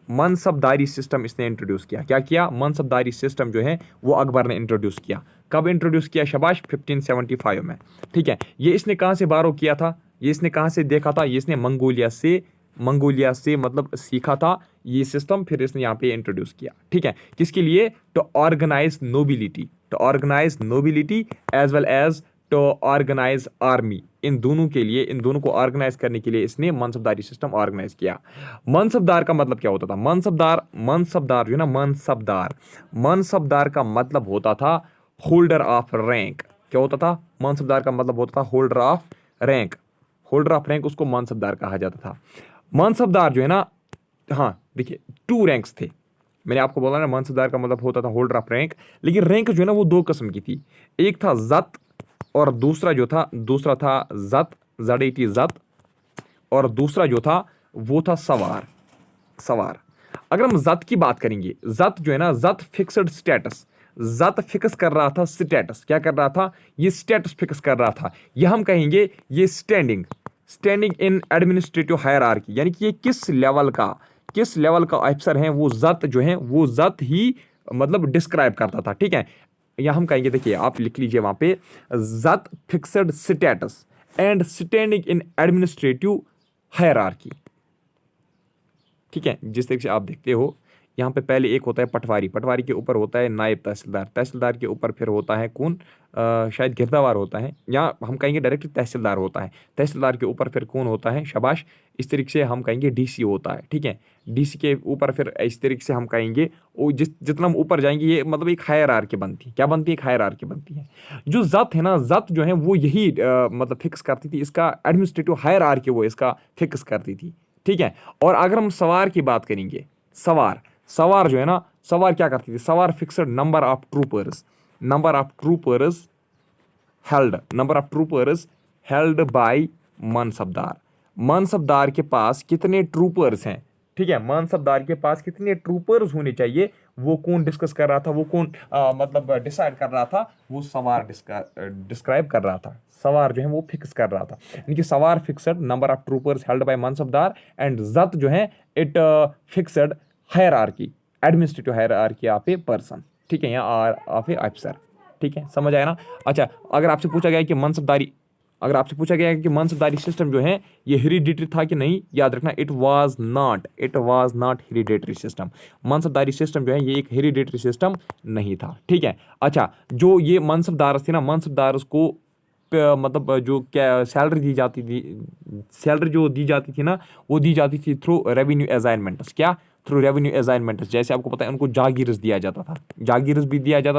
मनसबदारी सिस्टम इसने इंट्रोड्यूस किया। क्या किया? मनसबदारी सिस्टम जो है वो अकबर ने इंट्रोड्यूस किया। कब इंट्रोड्यूस किया? शाबाश, 1575 में। ठीक है, ये इसने कहाँ से बारो किया था? ये इसने कहाँ से देखा था? ये इसने मंगोलिया से मतलब सीखा था ये सिस्टम, फिर इसने यहाँ पे इंट्रोड्यूस किया। ठीक है, किसके लिए? To organise nobility as well as to organise army. इन दोनों के लिए, इन दोनों को ऑर्गेनाइज करने के लिए इसने मनसबदारी सिस्टम ऑर्गेनाइज किया। मनसबदार का मतलब क्या होता था? मनसबदार जो है ना, मनसबदार का मतलब होता था होल्डर ऑफ रैंक। क्या होता था? मनसबदार का मतलब होता था होल्डर ऑफ रैंक। उसको मनसबदार कहा जाता था। मनसबदार जो है ना, हाँ देखिए 2 रैंक्स थे। मैंने आपको बोला ना, मनसबदार का मतलब होता था होल्डर ऑफ रैंक, लेकिन रैंक जो है ना वो 2 किस्म की थी। एक था जत, और दूसरा था जत, और दूसरा जो था वो था सवार। अगर हम जत की बात करेंगे, जत जो है ना, जत फिक्स्ड स्टेटस, जत फिक्स कर रहा था स्टेटस। क्या कर रहा था? ये स्टेटस फिक्स कर रहा था। ये हम कहेंगे ये स्टैंडिंग इन एडमिनिस्ट्रेटिव हायरार्की, यानी कि ये किस लेवल का अफसर है, वो जत जो है वो जत ही मतलब डिस्क्राइब करता था। ठीक है, या हम कहेंगे, देखिए आप लिख लीजिए वहां पे, जत fixed status and standing in administrative hierarchy. ठीक है, जिस तरीके से आप देखते हो यहाँ पे पहले एक होता है पटवारी के ऊपर होता है नायब तहसीलदार के ऊपर फिर होता है कौन? शायद गिरदावर होता है, या हम कहेंगे डायरेक्ट तहसीलदार होता है। तहसीलदार के ऊपर फिर कौन होता है? शाबाश, इस तरीके से हम कहेंगे डीसी होता है। ठीक है, डीसी के ऊपर फिर इस तरीके से हम कहेंगे, वो जितना हम ऊपर जाएंगे ये मतलब एक हायरार्की बनती है। क्या बनती है? एक हायरार्की बनती है। जो जत है ना, जत जो है वो यही मतलब फिक्स करती थी, इसका एडमिनिस्ट्रेटिव हायरार्की वो इसका फिक्स करती थी। ठीक है, और अगर हम सवार की बात करेंगे, सवार जो है ना, सवार क्या करती थी? Sawar fixed number of troopers held by mansabdar के पास कितने ट्रूपर्स हैं? ठीक है, मनसबदार के पास कितने ट्रूपर्स होने चाहिए, वो कौन डिस्कस कर रहा था? वो कौन मतलब डिसाइड कर रहा था? वो सवार डिस्क्राइब कर रहा था। सवार जो है वो फिक्स कर रहा था, यानी कि सवार fixed number of troopers held by mansabdar, and जत जो है it fixed hierarchy, administrative hierarchy of a person. ठीक है, या ऑफ ए ऑफिसर। ठीक है, समझ आया ना। अच्छा, अगर आपसे पूछा गया कि मनसबदारी सिस्टम जो है ये हेरिडिटरी था कि नहीं, याद रखना it was not hereditary system. मनसबदारी system जो है ये एक हेरिडिटरी सिस्टम नहीं था। ठीक है, अच्छा, जो ये मनसबदार थे ना, मनसबदार को मतलब जो क्या सैलरी दी जाती थी ना, वो दी जाती थी थ्रू रेवेन्यू असाइनमेंट्स। क्या? Through revenue assignments. जैसे आपको पता है उनको जागीर्स दिया जाता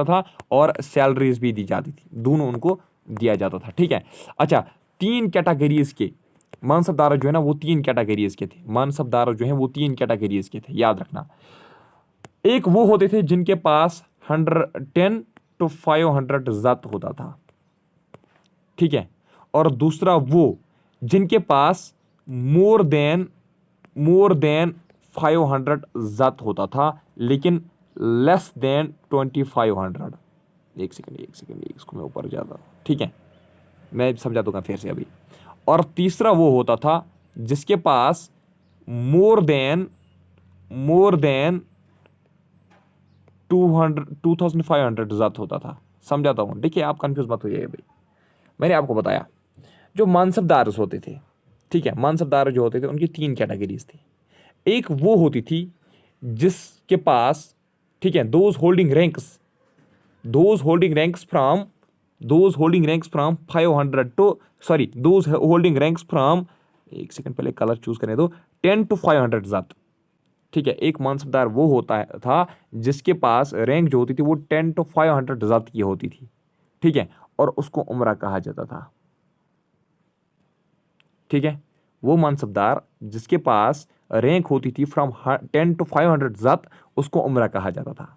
था, और सैलरीज भी दी जाती थी, दोनों उनको दिया जाता था। ठीक है, अच्छा, 3 कैटेगरीज के मनसबदार जो है ना वो 3 कैटेगरीज के थे। याद रखना, एक वो होते थे जिनके पास 110 to 500 जब्त होता था, ठीक है, और दूसरा वो जिनके पास मोर देन 500 जब्त होता था लेकिन लेस देन 2500। एक सेकंड इसको मैं ऊपर जाता, ठीक है, मैं समझा दूंगा फिर से अभी। और तीसरा वो होता था जिसके पास मोर देन 2500 जब्त होता था। समझाता हूँ, देखिए आप कंफ्यूज मत होइए भाई। मैंने आपको बताया जो मानसबदार होते थे, ठीक है, मानसबदार जो होते थे उनकी तीन कैटेगरीज थी। एक वो होती थी जिसके पास, ठीक है, those holding ranks from 500 to, sorry, those holding ranks from, एक सेकंड पहले कलर चूज करने दो, 10 to 500 जब्त, ठीक है। एक मानसबदार वो था जिसके पास रैंक जो होती थी वो 10 to 500 जब्त की होती थी, ठीक है, और उसको उमरा कहा जाता था, ठीक है। वो मानसबदार जिसके पास रैंक होती थी फ्रॉम 10 to 500 जब्त, उसको उमरा कहा जाता था।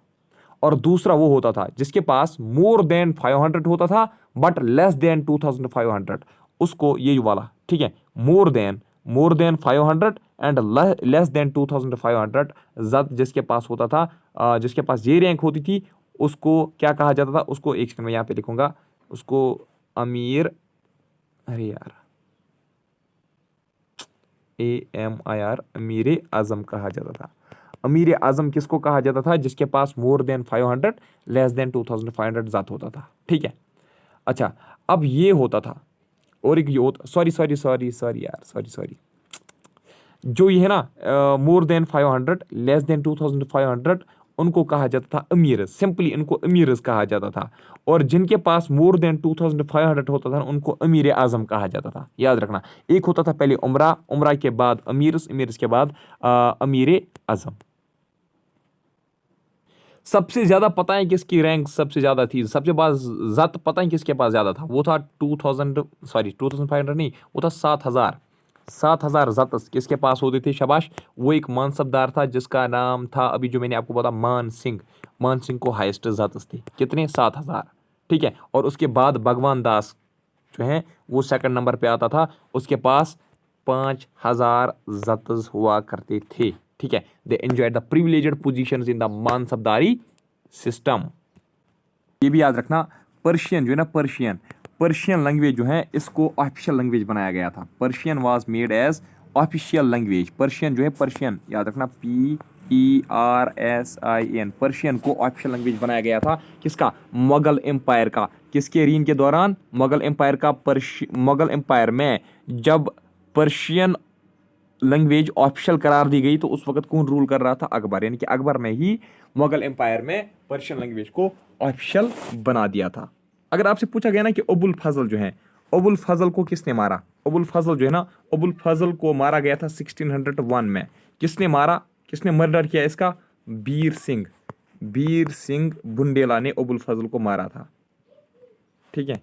और दूसरा वो होता था जिसके पास मोर देन 500 होता था बट लेस देन 2500, उसको ये वाला, ठीक है, more than 500 and less than 2500 जब्त जिसके पास होता था, जिसके पास ये रैंक होती थी, उसको क्या कहा जाता था? उसको एक सेकंड में यहाँ पे लिखूंगा, उसको अमीर, अरे यार, AMIR, अमीर आजम कहा जाता था। अमीर आजम किसको कहा जाता था? जिसके पास मोर देन 500 लेस देन 2500 जात होता था, ठीक है। अच्छा, अब ये होता था, और एक ये होता, सॉरी यार, सॉरी, जो ये है ना मोर देन 500 लेस देन 2500, उनको कहा जाता था अमीर, सिंपली इनको अमीर कहा जाता था। और जिनके पास मोर देन 2500 होता था उनको अमीर आजम कहा जाता था। याद रखना, एक होता था पहले उमरा, उमरा के बाद अमीर के बाद अमीर आजम। सबसे ज्यादा पता है किसकी रैंक सबसे ज्यादा थी, सबसे ज्यादा पता है किसके पास ज्यादा था? वो था 2500 नहीं, वो था 7000 जब्त किसके पास होते थे? शाबाश, वो एक मानसबदार था जिसका नाम था, अभी जो मैंने आपको बताया, मान सिंह को हाईएस्ट जब्त थी, कितने? 7000, ठीक है। और उसके बाद भगवान दास जो है वो सेकंड नंबर पे आता था, उसके पास 5000 जब्त हुआ करते थे, ठीक है। They enjoyed the privileged positions in the mansabdari system. ये भी याद रखना, पर्शियन जो है ना, पर्शियन लैंग्वेज जो है इसको ऑफिशियल लैंग्वेज बनाया गया था। Persian was made as official language. Persian जो है, पर्शियन याद रखना, PERSIAN, पर्शियन को ऑफिशियल लैंग्वेज बनाया गया था। किसका? मुगल एम्पायर का। किसके रीन के दौरान? मुगल एम्पायर का। मुगल एम्पायर में जब पर्शियन लैंग्वेज ऑफिशियल करार दी गई तो उस वक्त कौन रूल कर रहा था? अकबर, यानी कि अकबर ने ही मुगल एम्पायर में पर्शियन लैंग्वेज को ऑफिशियल बना दिया था। अगर आपसे पूछा गया ना कि अबुल फजल जो है, अबुल फजल को किसने मारा? अबुल फजल जो है ना, अबुल फजल को मारा गया था 1601 में। किसने मारा, किसने मर्डर किया इसका? बीर सिंह बुंडेला ने अबुल फजल को मारा था, ठीक है।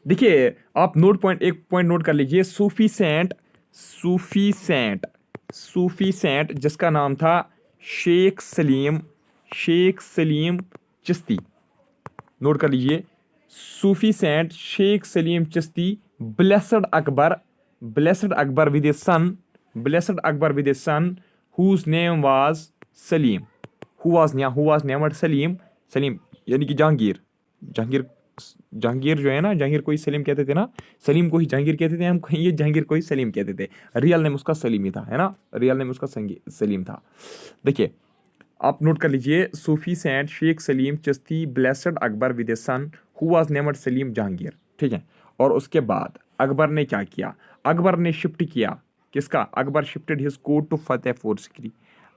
देखिए आप एक पॉइंट नोट कर लीजिए, सूफी सेंट जिसका नाम था शेख सलीम चिश्ती। नोट कर लीजिए, Sufi saint Sheikh Salim Chishti, blessed Akbar with a son whose name was Salim, who was named Salim यानी कि जहांगीर जो है ना, जहांगीर को ही सलीम कहते थे ना, सलीम को ही जहांगीर कहते थे हम, ये जहांगीर को ही सलीम कहते थे। रियल नेम उसका सलीम ही था, है ना, रियल नेम उसका सलीम था। देखिए आप नोट कर लीजिए, Sufi saint Sheikh Salim Chishti blessed Akbar with a son who was named Salim Jahangir, ठीक है। और उसके बाद अकबर ने क्या किया? अकबर ने शिफ्ट किया, किसका? Akbar shifted his court to Fatehpur Sikri.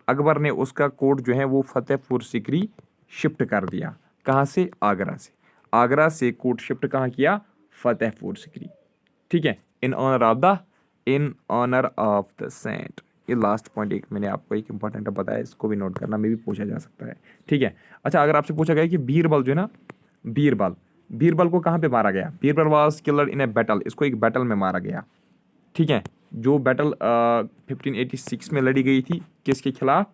Akbar ने उसका कोर्ट जो है वो फतेहपुर सिकरी शिफ्ट कर दिया। कहाँ से? आगरा से कोर्ट शिफ्ट कहाँ किया? फतेहपुर सिकरी, ठीक है। In honour of the saint. ये लास्ट पॉइंट एक मैंने आपको एक इंपॉर्टेंट बताया, इसको भी नोट करना, में भी पूछा जा सकता है, ठीक है। अच्छा, अगर आपसे पूछा गया कि बीरबल जो है ना, बीरबल को कहाँ पे मारा गया? Birbal was killed in a battle, इसको एक बैटल में मारा गया, ठीक है। जो बैटल 1586 में लड़ी गई थी, किसके खिलाफ?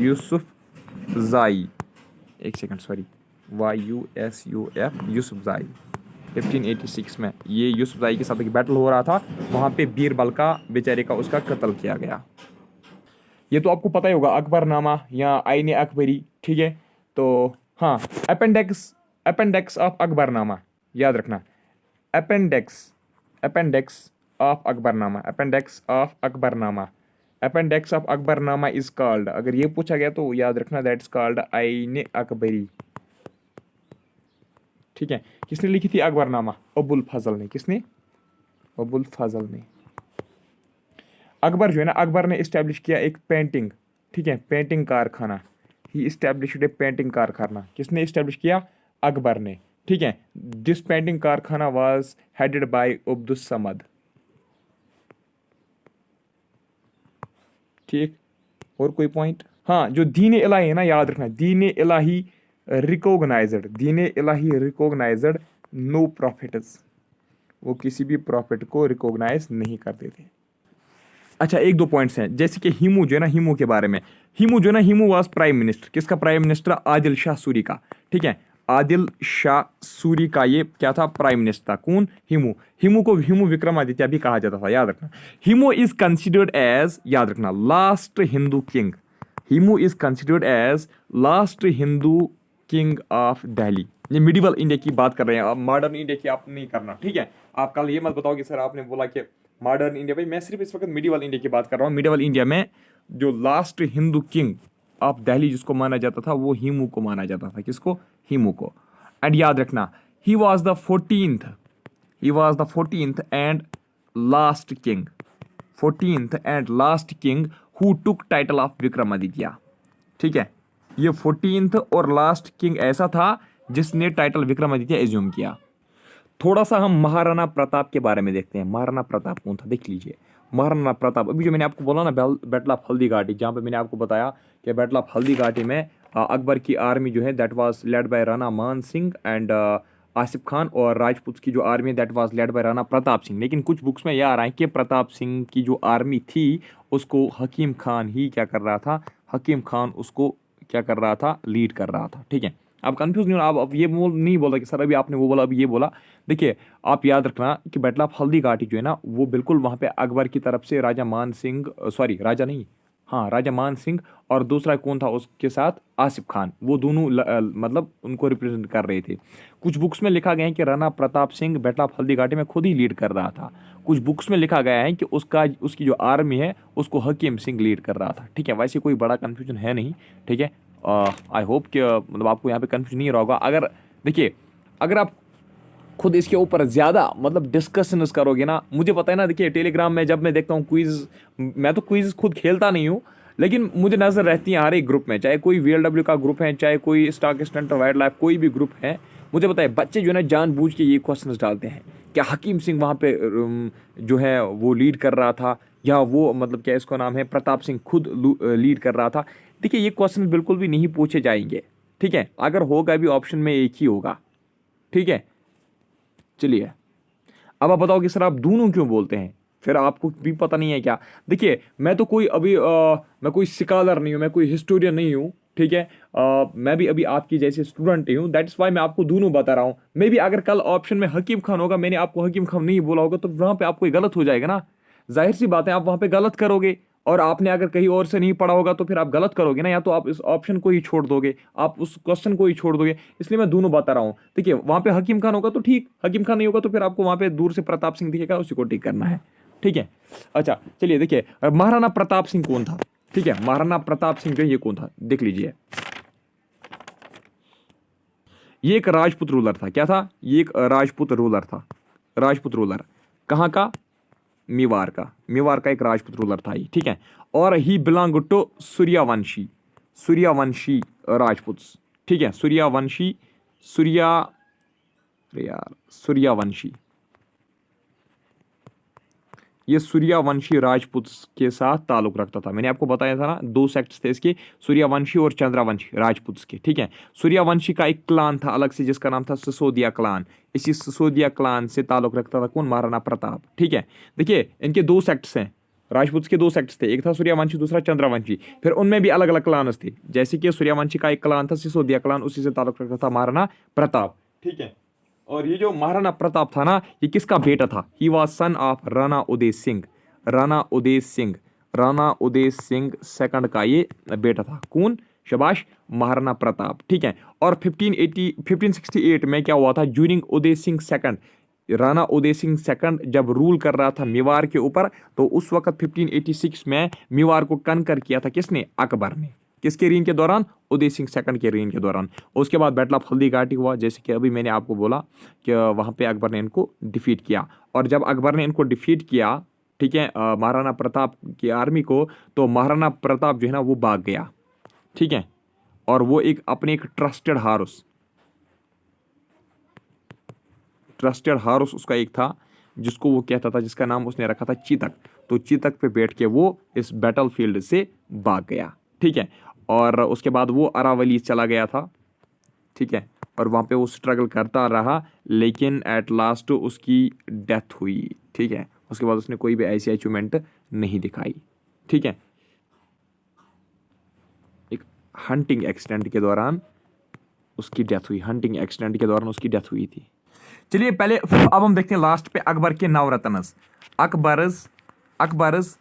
यूसुफजाई, एक सेकंड सॉरी, YUSUF, यूसुफजाई 1586 में ये यूसुफजाई के साथ एक बैटल हो रहा था, वहाँ पे बीरबल का बेचारे का उसका कत्ल किया गया। ये तो आपको पता ही होगा, अकबरनामा या आईने अकबरी, ठीक है। तो हाँ, अपेंडेक्स, अपेंडेक्स ऑफ अकबरनामा याद रखना, appendix, appendix of Akbarnama, appendix of Akbarnama, appendix of Akbarnama is called, अगर ये पूछा गया तो याद रखना दैट्स कॉल्ड आईने अकबरी, ठीक है। किसने लिखी थी अकबरनामा? अबुल फजल ने। किसने? अबुल फजल ने। अकबर जो है ना, अकबर ने इस्टेब्लिश किया एक पेंटिंग, ठीक है, पेंटिंग कारखाना, ही इस्टेब्लिश्ड ए पेंटिंग कारखाना। किसने इस्टेब्लिश किया? अकबर ने, ठीक है। दिस पेंटिंग कारखाना was headed by Abdus Samad, ठीक। और कोई पॉइंट? हाँ, जो दीन इलाही है ना, याद रखना, दीन इलाही रिकॉग्नाइज्ड, दीन इलाही रिकॉग्नाइज्ड नो प्रॉफिट्स, वो किसी भी प्रॉफिट को रिकॉग्नाइज नहीं करते थे। अच्छा, एक दो पॉइंट्स हैं, जैसे कि हिमू जो है ना, हिमू के बारे में, हिमू जो है ना, हिमू वाज प्राइम मिनिस्टर, किसका प्राइम मिनिस्टर? आदिल शाह सूरी का, ठीक है। आदिल शाह सूरी का ये क्या था? प्राइम मिनिस्टर था। कौन? हिमू। हिमू को हिमू विक्रमादित्य भी कहा जाता था, याद रखना। हिमू इज कंसिडर्ड एज, याद रखना, last Hindu king. Hemu is considered as last Hindu king of Delhi. ये मिडिवल इंडिया की बात कर रहे हैं, अब मॉडर्न इंडिया की आप नहीं करना, ठीक है। आप कल ये मत बताओ कि सर आपने बोला कि मॉडर्न इंडिया, भाई मैं सिर्फ इस वक्त मिडिवल इंडिया की बात कर रहा हूँ। मिडिवल इंडिया में जो last Hindu king of Delhi जिसको माना जाता था, वो हिमू को माना जाता था। किसको? हिमू को। एंड याद रखना, he was the 14th, he was the 14th and last king, 14th and last king who took title of Vikramaditya, ठीक है। ये 14th और लास्ट किंग ऐसा था जिसने टाइटल विक्रमादित्य एज्यूम किया। थोड़ा सा हम महाराणा प्रताप के बारे में देखते हैं। महाराणा प्रताप कौन था, देख लीजिए। महाराणा प्रताप, अभी जो मैंने आपको बोला ना, बैटल ऑफ हल्दी घाटी, जहाँ पे मैंने आपको बताया कि बैटल ऑफ हल्दी घाटी में अकबर की आर्मी जो है that was led by Rana मान सिंह एंड आसिफ खान, और राजपूत की जो army that was led by Rana Pratap Singh. लेकिन कुछ बुक्स में यह आ रहा है कि प्रताप सिंह की जो आर्मी थी उसको हकीम खान ही क्या कर रहा था, हकीम खान उसको क्या कर रहा था, लीड कर रहा था, ठीक है। आप कंफ्यूज नहीं हो, आप अब ये नहीं बोला कि सर अभी आपने वो बोला अभी ये बोला। देखिए, आप याद रखना कि बैटल ऑफ हल्दी घाटी जो है ना, वो बिल्कुल वहाँ पे अकबर की तरफ से राजा मान सिंह, सॉरी राजा नहीं, हाँ राजा मान सिंह, और दूसरा कौन था उसके साथ? आसिफ खान, वो दोनों मतलब उनको रिप्रेजेंट कर रहे थे। कुछ बुक्स में लिखा गया है कि राणा प्रताप सिंह बैटल ऑफ हल्दी घाटी में खुद ही लीड कर रहा था। कुछ बुक्स में लिखा गया है कि उसकी जो आर्मी है उसको हकीम सिंह लीड कर रहा था, ठीक है। वैसे कोई बड़ा कन्फ्यूजन है नहीं, ठीक है। आई होप कि मतलब आपको यहाँ पे कन्फ्यूजन नहीं रहा होगा। अगर देखिए, अगर आप खुद इसके ऊपर ज़्यादा मतलब डिस्कशन करोगे ना, मुझे पता है ना, देखिए टेलीग्राम में जब मैं देखता हूँ क्विज़, मैं तो क्विज़ खुद खेलता नहीं हूँ, लेकिन मुझे नज़र रहती है हर एक ग्रुप में, चाहे कोई VLW का ग्रुप है, चाहे कोई स्टॉक एक्सटेंट वाइल्ड लाइफ कोई भी ग्रुप है, मुझे पता है बच्चे जो है ना जानबूझ के ये क्वेश्चन डालते हैं, क्या हकीम सिंह वहाँ पे जो है वो लीड कर रहा था, या वो मतलब क्या इसका नाम है प्रताप सिंह खुद लीड कर रहा था। देखिए, ये क्वेश्चन बिल्कुल भी नहीं पूछे जाएंगे, ठीक है। अगर होगा भी ऑप्शन में एक ही होगा, ठीक है। चलिए, अब आप बताओ कि सर आप दोनों क्यों बोलते हैं, फिर आपको भी पता नहीं है क्या? देखिए, मैं तो कोई अभी मैं कोई स्कॉलर नहीं हूँ, मैं कोई हिस्टोरियन नहीं हूँ, ठीक है। मैं भी अभी आपकी जैसे स्टूडेंट ही हूँ, दैट्स वाई मैं आपको दोनों बता रहा हूँ। मे भी अगर कल ऑप्शन में हकीम खान होगा, मैंने आपको हकीम खान नहीं बोला होगा, तो वहाँ पे आपको गलत हो जाएगा ना, जाहिर सी बात है आप वहाँ पे गलत करोगे। और आपने अगर कहीं और से नहीं पढ़ा होगा तो फिर आप गलत करोगे ना, या तो आप इस ऑप्शन को ही छोड़ दोगे, आप उस क्वेश्चन को ही छोड़ दोगे। इसलिए मैं दोनों बता रहा हूँ। देखिए, वहाँ पे हकीम खान होगा तो ठीक, हकीम खान नहीं होगा तो फिर आपको वहाँ पे दूर से प्रताप सिंह दिखेगा, उसी को टिक करना है, ठीक है। अच्छा चलिए, देखिए महाराणा प्रताप सिंह कौन था, ठीक है। महाराणा प्रताप सिंह जो ये कौन था, देख लीजिए। ये एक राजपूत रूलर था। क्या था? ये एक राजपूत रूलर था। राजपूत रूलर कहाँ का? मेवाड़ का। मेवाड़ का एक राजपूत रूलर था ये, ठीक है। और ही बिलोंग टू सूर्यवंशी, सूर्यवंशी राजपूत, ठीक है। सूर्यवंशी, सूर्या, अरे यार, सूर्यवंशी, ये सूर्यवंशी राजपूत के साथ ताल्लुक रखता था। मैंने आपको बताया था ना, दो सेक्ट्स थे इसके, सूर्यवंशी और चंद्रवंशी राजपूत के, ठीक है। सूर्यवंशी का एक क्लान था अलग से जिसका नाम था सिसोदिया क्लान। इसी सिसोदिया क्लान से ताल्लुक रखता था कौन? महाराणा प्रताप, ठीक है। देखिए, इनके दो सेक्ट्स हैं, राजपूत के दो सेक्ट्स थे, एक था सूर्यवंशी, दूसरा चंद्रवंशी। फिर उनमें भी अलग अलग क्लान्स थे, जैसे कि सूर्यवंशी का एक क्लान था सिसोदिया क्लान, उसी से ताल्लुक रखता था महाराणा प्रताप। ठीक है, और ये जो महाराणा प्रताप था ना, ये किसका बेटा था? He was son of Rana Uday Singh. Rana Uday Singh, Rana Uday Singh second का ये बेटा था। कौन? शाबाश, महाराणा प्रताप। ठीक है, और 1568 में क्या हुआ था? During Uday Singh second, Rana Uday Singh second जब रूल कर रहा था मेवाड़ के ऊपर, तो उस वक्त 1586 में मेवाड़ को कनकर किया था किसने? अकबर ने। किसके रेन के दौरान? उदय सिंह सेकंड के रेन के दौरान। उसके बाद बैटल ऑफ हल्दी घाटी हुआ, जैसे कि अभी मैंने आपको बोला कि वहां पे अकबर ने इनको डिफीट किया। और जब अकबर ने इनको डिफीट किया, ठीक है, महाराणा प्रताप की आर्मी को, तो महाराणा प्रताप जो है ना वो भाग गया। ठीक है, और वो एक अपने एक ट्रस्टेड हार्स उसका एक था, जिसको वो कहता था, जिसका नाम उसने रखा था चीतक। तो चीतक पे बैठ के वो इस बैटल फील्ड से भाग गया। ठीक है, और उसके बाद वो अरावली चला गया था। ठीक है, और वहाँ पे वो स्ट्रगल करता रहा, लेकिन एट लास्ट उसकी डेथ हुई। ठीक है, उसके बाद उसने कोई भी ऐसी अचीवमेंट नहीं दिखाई। ठीक है, एक हंटिंग एक्सीडेंट के दौरान उसकी डेथ हुई, हंटिंग एक्सीडेंट के दौरान उसकी डेथ हुई थी। चलिए पहले अब हम देखते हैं लास्ट पे अकबर के नवरत्नस। अकबरस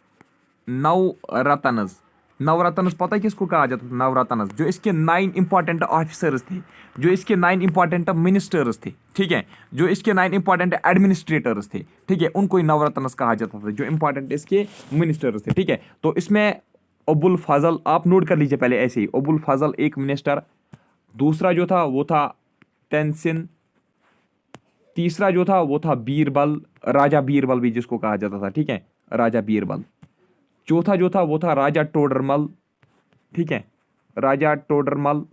नवरत्नस। नवरत्नस पता है किसको कहा जाता था? नवरत्नस, जो इसके 9 इंपॉर्टेंट ऑफिसर्स थे, जो इसके 9 इंपॉर्टेंट मिनिस्टर्स थे। ठीक है, जो इसके 9 इंपॉर्टेंट एडमिनिस्ट्रेटर्स थे। ठीक है, उनको ही नवरत्नस कहा जाता था, जो इंपॉर्टेंट इसके मिनिस्टर्स थे। ठीक है, तो इसमें अबुल फजल, आप नोट कर लीजिए पहले ऐसे ही, अबुल फजल एक मिनिस्टर, दूसरा जो था वो था तेंसिन, तीसरा जो था वो था बीरबल, राजा बीरबल भी जिसको कहा जाता था। ठीक है, राजा बीरबल। चौथा जो था वो था राजा टोडरमल। ठीक है, राजा टोडरमल,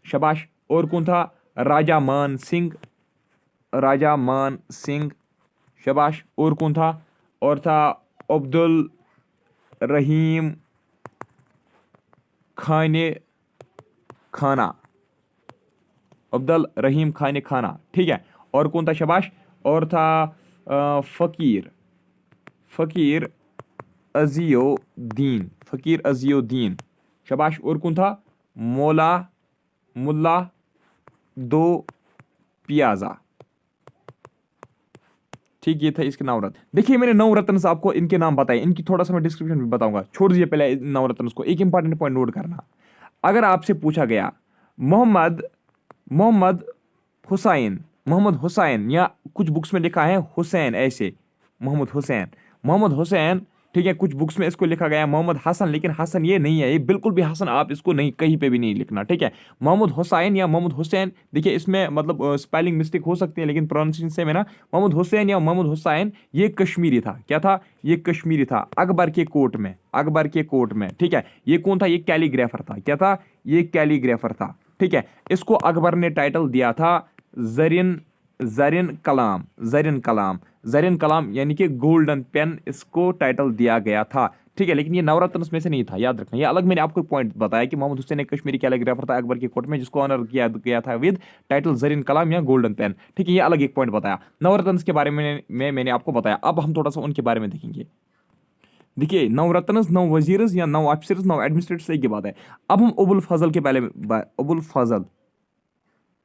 शाबाश। और कौन था? राजा मान सिंह, राजा मान सिंह, शाबाश। और कौन था? और था अब्दुल रहीम खाने खाना, अब्दुल रहीम खाने खाना। ठीक है, और कौन था? शाबाश। और था फकीर, फकीर अजियोद्दीन, फकीर अजियोद्दीन, शाबाश। और कौन था? मौला मुल्ला दो पियाजा। ठीक, ये था इसके नवरत्न। देखिए मैंने नवरत्न से आपको इनके नाम बताए, इनकी थोड़ा सा मैं डिस्क्रिप्शन भी बताऊंगा। छोड़ दीजिए पहले नवरत्न को, एक इंपॉर्टेंट पॉइंट नोट करना। अगर आपसे पूछा गया मोहम्मद मोहम्मद हुसैन, मोहम्मद हुसैन, या कुछ बुक्स में लिखा है हुसैन, ऐसे मोहम्मद हुसैन, मोहम्मद हुसैन। ठीक है, कुछ बुक्स में इसको लिखा गया है मोहम्मद हसन, लेकिन हसन ये नहीं है, ये बिल्कुल भी हसन आप इसको नहीं, कहीं पे भी नहीं लिखना। ठीक है, मोहम्मद हुसैन या मोहम्मद हुसैन, देखिए इसमें मतलब स्पेलिंग मिस्टेक हो सकती है, लेकिन प्रोनाउंसिएशन सेम है ना। मोहम्मद हुसैन या मोहम्मद हुसैन ये कश्मीरी था। क्या था? ये कश्मीरी था, अकबर के कोर्ट में, अकबर के कोर्ट में। ठीक है, ये कौन था? ये कैलीग्राफर था। क्या था? ये कैलीग्राफर था। ठीक है, इसको अकबर ने टाइटल दिया था जरिन जरिन कलाम, जरिन कलाम, जरिन कलाम, यानी कि गोल्डन पेन, इसको टाइटल दिया गया था। ठीक है, लेकिन ये नवरत्न में से नहीं था, याद रखना। ये अलग मैंने आपको पॉइंट बताया कि मोहम्मद हुसैन एक कश्मीरी कैलीग्राफर था अकबर के कोर्ट में, जिसको ऑनर किया गया था विद टाइटल जरिन कलाम या गोल्डन पेन। ठीक है, ये अलग एक पॉइंट बताया। नवरत्न के बारे में मैंने आपको बताया। अब हम थोड़ा सा उनके बारे में देखेंगे। देखिए, नौ रत्नस, नौ वजीरस या नौ ऑफिसर्स, नौ एडमिनिस्ट्रेटर्स, एक ही बात है। अब हम अबुल फजल के पहले अबुल फजल,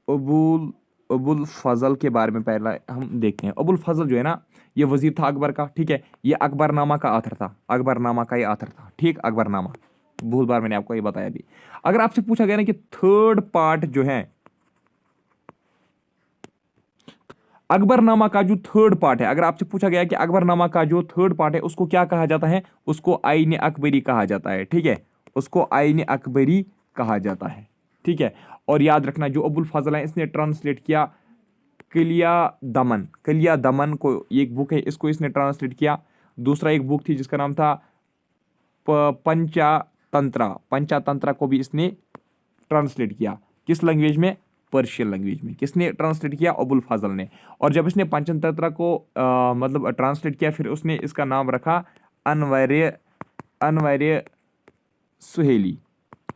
अबुल अबुल फजल के बारे में पहला हम देखते हैं। अबुल फजल जो है ना, ये वजीर था अकबर का। ठीक है, ये अकबरनामा का आथर था, अकबरनामा का ये आथर था। ठीक, अकबरनामा, बहुत बार मैंने आपको ये बताया भी। अगर आपसे पूछा गया ना कि थर्ड पार्ट जो है अकबरनामा का, जो थर्ड पार्ट है, अगर आपसे पूछा गया कि अकबरनामा का जो थर्ड पार्ट है उसको क्या कहा जाता है, उसको आईन अकबरी कहा जाता है। ठीक है, उसको आईन अकबरी कहा जाता है। ठीक है, और याद रखना जो अबुल फजल है इसने ट्रांसलेट किया कलिया दमन, कलिया दमन को एक बुक है, इसको इसने ट्रांसलेट किया। दूसरा एक बुक थी जिसका नाम था पंचातंत्रा, पंचातंत्रा को भी इसने ट्रांसलेट किया। किस लैंग्वेज में? पर्शियन लैंग्वेज में। किसने ट्रांसलेट किया? अबुल फजल ने। और जब इसने पंचतंत्र को मतलब ट्रांसलेट किया, फिर उसने इसका नाम रखा अनवैर्य, अनवैर्य सुहेली,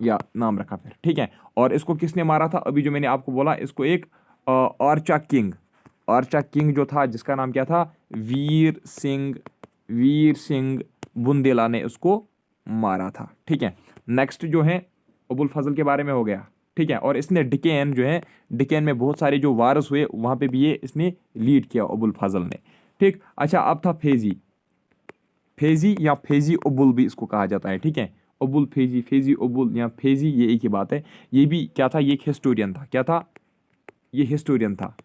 या नाम रखा फिर। ठीक है, और इसको किसने मारा था? अभी जो मैंने आपको बोला, इसको एक आर्चा किंग, आर्चा किंग जो था, जिसका नाम क्या था? वीर सिंह, वीर सिंह बुंदेला ने उसको मारा था। ठीक है, नेक्स्ट जो है अबुल फजल के बारे में हो गया। ठीक है, और इसने डिकेन जो है, डिकेन में बहुत सारे जो वारस हुए वहाँ पे भी ये इसने लीड किया अबुल फजल ने। ठीक, अच्छा अब था फेजी। फेजी या फेजी अबुल भी इसको कहा जाता है। ठीक है, अबुल फेजी, फेजी अबुल या फेजी, ये एक ही बात है। ये भी क्या था, ये एक हिस्टोरियन था। क्या था, ये हिस्टोरियन था।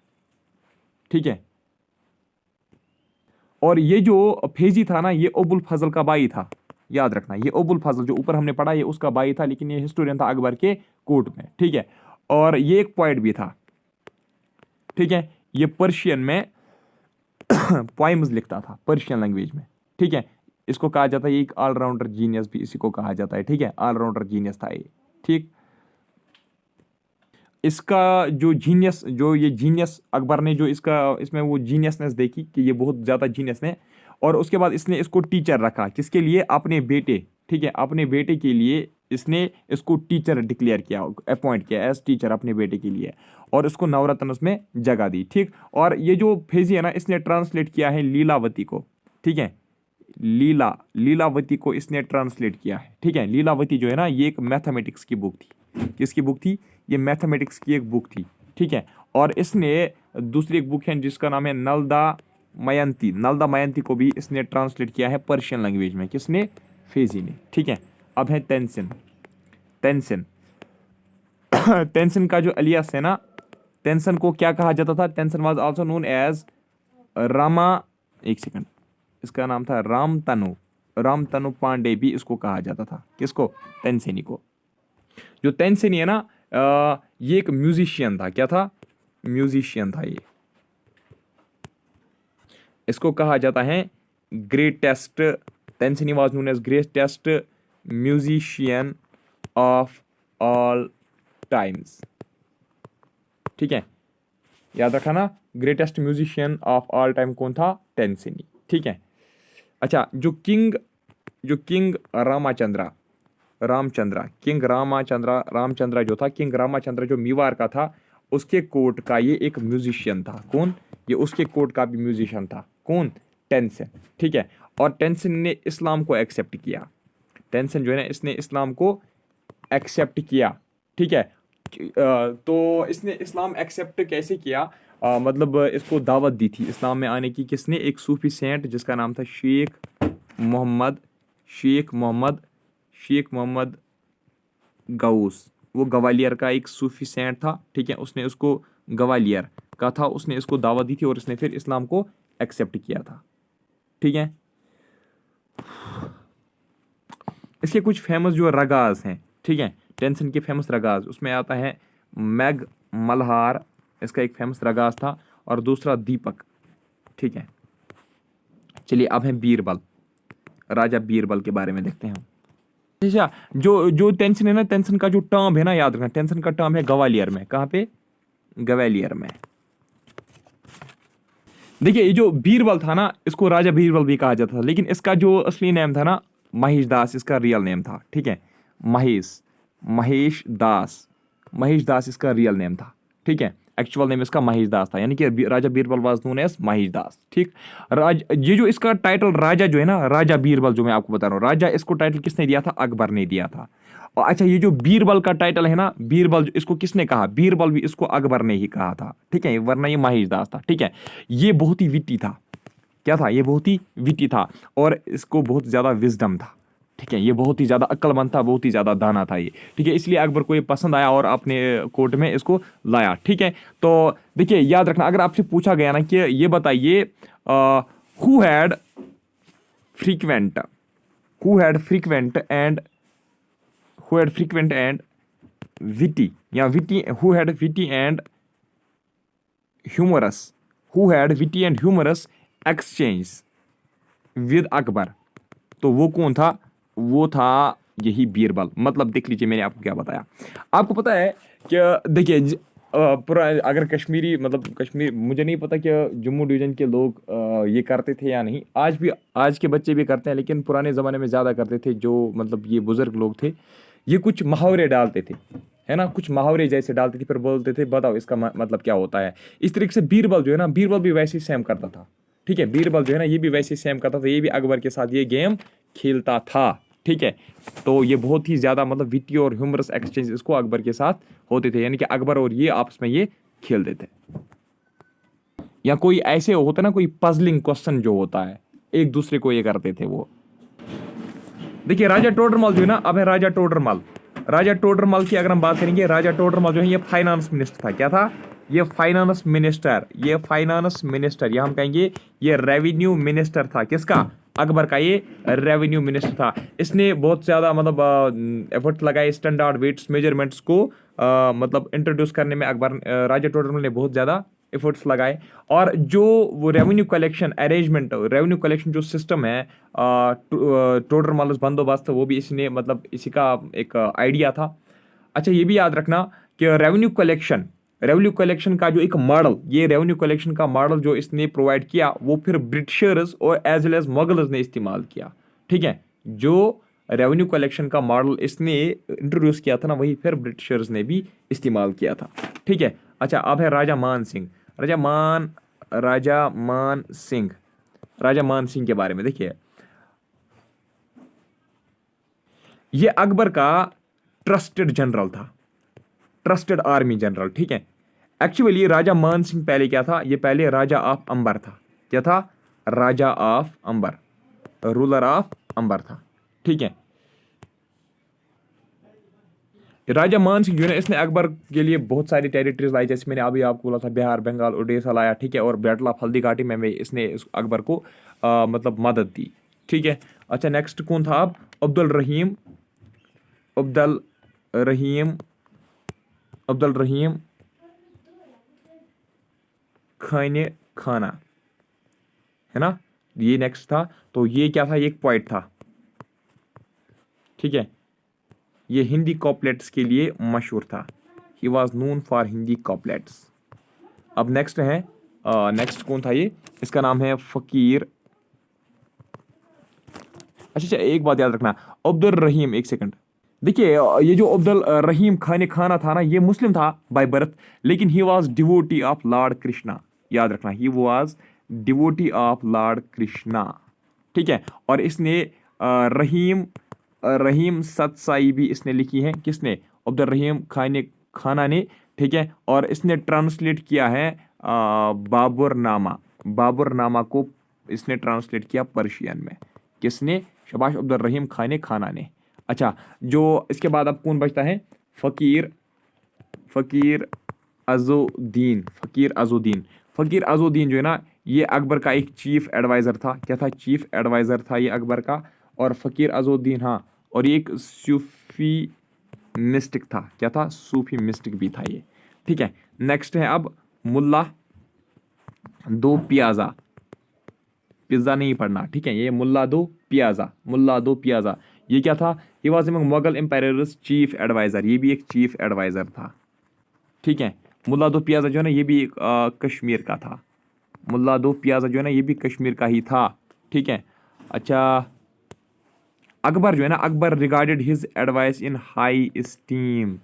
ठीक है, और ये जो फेजी था ना, ये अबुल फजल का भाई था, याद रखना। ये अबुल फजल जो ऊपर हमने पढ़ा, ये उसका भाई था, लेकिन ये हिस्टोरियन था अकबर के कोर्ट में। ठीक है, और ये एक पोइट भी था। ठीक है, ये पर्शियन में पोइम्स लिखता था, पर्शियन लैंग्वेज में। ठीक है, इसको कहा जाता है, ये एक ऑलराउंडर जीनियस भी इसी को कहा जाता है। ठीक है, ऑलराउंडर जीनियस था ये। ठीक, इसका जो जीनियस, जो ये जीनियस अकबर ने जो इसका इसमें वो जीनियसनेस देखी कि ये बहुत ज़्यादा जीनियस है, और उसके बाद इसने इसको टीचर रखा, किसके लिए, अपने बेटे। ठीक है, अपने बेटे के लिए इसने इसको टीचर डिक्लेयर किया, अपॉइंट किया एज टीचर अपने बेटे के लिए, और उसको नवरत्न उसमें जगह दी। ठीक, और ये जो फेजी है ना, इसने ट्रांसलेट किया है लीलावती को। ठीक है, लीलावती को इसने ट्रांसलेट किया है। ठीक है, लीलावती जो है ना, ये एक मैथमेटिक्स की बुक थी। किसकी बुक थी, ये मैथमेटिक्स की एक बुक थी। ठीक है, और इसने दूसरी एक बुक है जिसका नाम है नलदा मयंती। नलदा मयंती को भी इसने ट्रांसलेट किया है पर्शियन लैंग्वेज में, किसने, फेजी ने। ठीक है, अब है तेंसिन। तेंसिन तेंसिन का जो अलियास है ना, तेंसन को क्या कहा जाता था, Tansen was also known as Rama, एक सेकंड, इसका नाम था रामतनु। रामतनु पांडे भी इसको कहा जाता था, किसको, तेंसिनी को। जो तेंसिनी है ना, ये एक म्यूजिशियन था। क्या था, म्यूजिशियन था ये। इसको कहा जाता है greatest, Tansen was known as greatest musician of all times. ठीक है, याद रखा ना, greatest musician of all time कौन था, तेंसिनी। ठीक है, अच्छा जो किंग रामचंद्रा, किंग रामचंद्रा जो था, किंग रामचंद्रा जो मीवार का था, उसके कोर्ट का ये एक म्यूजिशियन था। कौन, ये उसके कोर्ट का भी म्यूजिशियन था। कौन, टेंसन। ठीक है, और टेंसन ने इस्लाम को एक्सेप्ट किया। टेंसन जो है ना, इसने इस्लाम को एक्सेप्ट किया। ठीक है, तो इसने इस्लाम एक्सेप्ट कैसे किया, मतलब इसको दावत दी थी इस्लाम में आने की, किसने, एक सूफी सेंट जिसका नाम था मोहम्मद शेख मोहम्मद गऊस। वो ग्वालियर का एक सूफी सेंट था। ठीक है, उसने उसको, ग्वालियर का था, उसने इसको दावत दी थी और इसने फिर इस्लाम को एक्सेप्ट किया था। ठीक है, इसके कुछ फेमस जो रगाज हैं। ठीक है, टेंसन के फेमस रगाज, उसमें आता है मैग मल्हार, इसका एक फेमस रगाज था, और दूसरा दीपक। ठीक है, चलिए अब है बीरबल, राजा बीरबल के बारे में देखते हैं हम। अच्छा, जो जो टेंशन है ना, टेंशन का जो टर्म है ना, याद रखना, टेंशन का टर्म है ग्वालियर में। कहाँ पे, ग्वालियर में। देखिए, ये जो बीरबल था ना, इसको राजा बीरबल भी कहा जाता था, लेकिन इसका जो असली नेम था ना, महेश दास इसका रियल नेम था। ठीक है, महेश दास इसका रियल नेम था। ठीक है, एक्चुअल नेम इसका महेश दास था, यानी कि Raja Birbal was known as Mahesh Das. ठीक, ये जो इसका टाइटल राजा जो है ना, राजा बीरबल जो मैं आपको बता रहा हूँ, राजा इसको टाइटल किसने दिया था, अकबर ने दिया था। और अच्छा, ये जो बीरबल का टाइटल है ना, बीरबल इसको किसने कहा, बीरबल भी इसको अकबर ने ही कहा था। ठीक है, वरना ये महेश दास था। ठीक है, ये बहुत ही विट्टी था। क्या था, ये बहुत ही विट्टी था, और इसको बहुत ज़्यादा विजडम था। ठीक है, ये बहुत ही ज़्यादा अक्लमंद था, बहुत ही ज़्यादा दाना था ये। ठीक है, इसलिए अकबर को ये पसंद आया और अपने कोर्ट में इसको लाया। ठीक है, तो देखिए याद रखना, अगर आपसे पूछा गया ना कि ये बताइए who had frequent and witty, या witty, who had witty and humorous exchange with Akbar, तो वो कौन था, वो था यही बीरबल। मतलब देख लीजिए मैंने आपको क्या बताया। आपको पता है कि देखिए पूरा अगर कश्मीरी, मतलब कश्मीर, मुझे नहीं पता कि जम्मू डिवीज़न के लोग ये करते थे या नहीं, आज भी, आज के बच्चे भी करते हैं, लेकिन पुराने ज़माने में ज़्यादा करते थे। जो मतलब ये बुज़ुर्ग लोग थे, ये कुछ मुहावरे डालते थे, है ना, कुछ मुहावरे जैसे डालते थे, फिर बोलते थे बताओ इसका मतलब क्या होता है। इस तरीके से बीरबल जो है ना, बीरबल भी वैसे ही सेम करता था। ठीक है, बीरबल जो है ना ये भी वैसे सेम करता था, ये भी अकबर के साथ ये गेम खेलता था। ठीक है, तो ये बहुत ही ज़्यादा मतलब विटी और ह्यूमरस एक्सचेंज इसको अकबर के साथ होते थे, यानी कि अकबर और ये आपस में ये खेलते थे। या कोई ऐसे होता ना, कोई पजलिंग क्वेश्चन जो होता है एक दूसरे को ये करते थे वो। देखिए राजा टोडरमल जो है ना, अब है राजा टोडरमल। राजा टोडरमल की अगर हम बात करेंगे, राजा टोडरमल जो है ये फाइनेंस मिनिस्टर था। क्या था ये? Finance minister. ये फाइनेंस मिनिस्टर या हम कहेंगे ये रेवेन्यू मिनिस्टर था। किसका? अकबर का ये रेवेन्यू मिनिस्टर था। इसने बहुत ज़्यादा मतलब एफर्ट्स लगाए स्टैंडर्ड वेट्स मेजरमेंट्स को मतलब इंट्रोड्यूस करने में। अकबर राजा टोडरमल ने बहुत ज़्यादा एफर्ट्स लगाए। और जो वो revenue collection arrangement, revenue collection जो सिस्टम है टोडर मालस बंदोबस्त, वो भी इसने मतलब इसी का एक आइडिया था। अच्छा ये भी याद रखना कि रेवेन्यू कलेक्शन का जो एक मॉडल, ये रेवेन्यू कलेक्शन का मॉडल जो इसने प्रोवाइड किया वो फिर ब्रिटिशर्स और एज वेल एज मुगल्स ने इस्तेमाल किया। ठीक है, जो रेवेन्यू कलेक्शन का मॉडल इसने इंट्रोड्यूस किया था ना, वही फिर ब्रिटिशर्स ने भी इस्तेमाल किया था। ठीक है, अच्छा अब है राजा मान सिंह। राजा मान सिंह, राजा मान सिंह के बारे में देखिए, ये अकबर का ट्रस्टेड जनरल था, ट्रस्टेड आर्मी जनरल। ठीक है, एक्चुअली राजा मान सिंह पहले क्या था? ये पहले राजा ऑफ अंबर था। क्या था? राजा ऑफ अंबर, रूलर ऑफ अंबर था। ठीक है, राजा मान सिंह जो है ना, इसने अकबर के लिए बहुत सारी टेरिटरीज लाई, जैसे मैंने अभी आपको बोला था बिहार, बंगाल, उड़ीसा लाया। ठीक है, और बैटल ऑफ हल्दी घाटी में इसने अकबर को मतलब मदद दी। ठीक है, अच्छा नेक्स्ट कौन था? अब अब्दुल रहीम, अब्दुल रहीम, अब्दुल रहीम खाने खाना, है ना, ये नेक्स्ट था। तो ये क्या था? ये एक पोइट था। ठीक है, ये हिंदी कॉपलेट्स के लिए मशहूर था। He was known for Hindi couplets. अब नेक्स्ट है, नेक्स्ट कौन था ये? इसका नाम है फकीर। अच्छा एक बात याद रखना, अब्दुल रहीम, एक सेकंड। देखिए ये जो अब्दुल रहीम खाने खाना था ना, ये मुस्लिम था बाय बर्थ, लेकिन he was devotee of Lord Krishna. याद रखना, he was devotee of Lord Krishna. ठीक है, और इसने रहीम रहीम सतसाई भी इसने लिखी है। किसने? अब्दुल रहीम खाना ने। ठीक है, और इसने ट्रांसलेट किया है बाबरनामा। बाबरनामा को इसने ट्रांसलेट किया पर्शियन में। किसने? शबाश, अब्दुल रहीम खाना ने। अच्छा, जो इसके बाद अब कौन बचता है? फकीर, फकीर अजुद्दीन। फकीर अजुद्दीन, फकीर अजुद्दीन जो है ना, ये अकबर का एक चीफ एडवाइज़र था। क्या था? चीफ एडवाइज़र था ये अकबर का। और फकीर अजुद्दीन, हाँ, और ये एक सूफी मिस्टिक था। क्या था? सूफी मिस्टिक भी था ये। ठीक है, नेक्स्ट है अब मुल्ला दो पियाजा। पिज्ज़ा नहीं पढ़ना, ठीक है, ये मुल्ला दो पियाजा, मुल्ला दो पियाजा। ये क्या था? ये was among Mughal emperors chief adviser. ये भी एक चीफ एडवाइज़र था। ठीक है, मुल्ला दो पियाजा जो है ना, ये भी एक कश्मीर का था। मुल्ला दो पियाजा जो है ना, ये भी कश्मीर का ही था। ठीक है, अच्छा अकबर जो है ना, Akbar regarded his advice in high steam.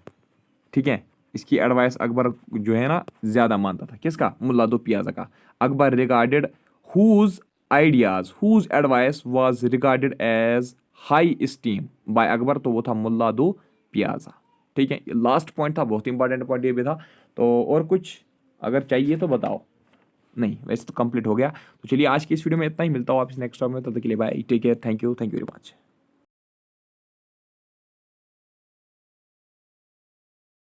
ठीक है, इसकी एडवाइस अकबर जो है ना ज़्यादा मानता था। किसका? मुल्ला दो पियाजा का। Akbar regarded whose ideas, whose advice was regarded as high esteem by Akbar, तो वो था मुल्ला दो पियाजा। ठीक है, लास्ट पॉइंट था, बहुत इंपॉर्टेंट पॉइंट ये भी था। तो और कुछ अगर चाहिए तो बताओ। नहीं, वैसे तो कंप्लीट हो गया। तो चलिए आज की इस वीडियो में इतना ही, मिलता हूँ आप इस नेक्स्ट टॉपिक में। तब तक के लिए bye, take care, thank you very much.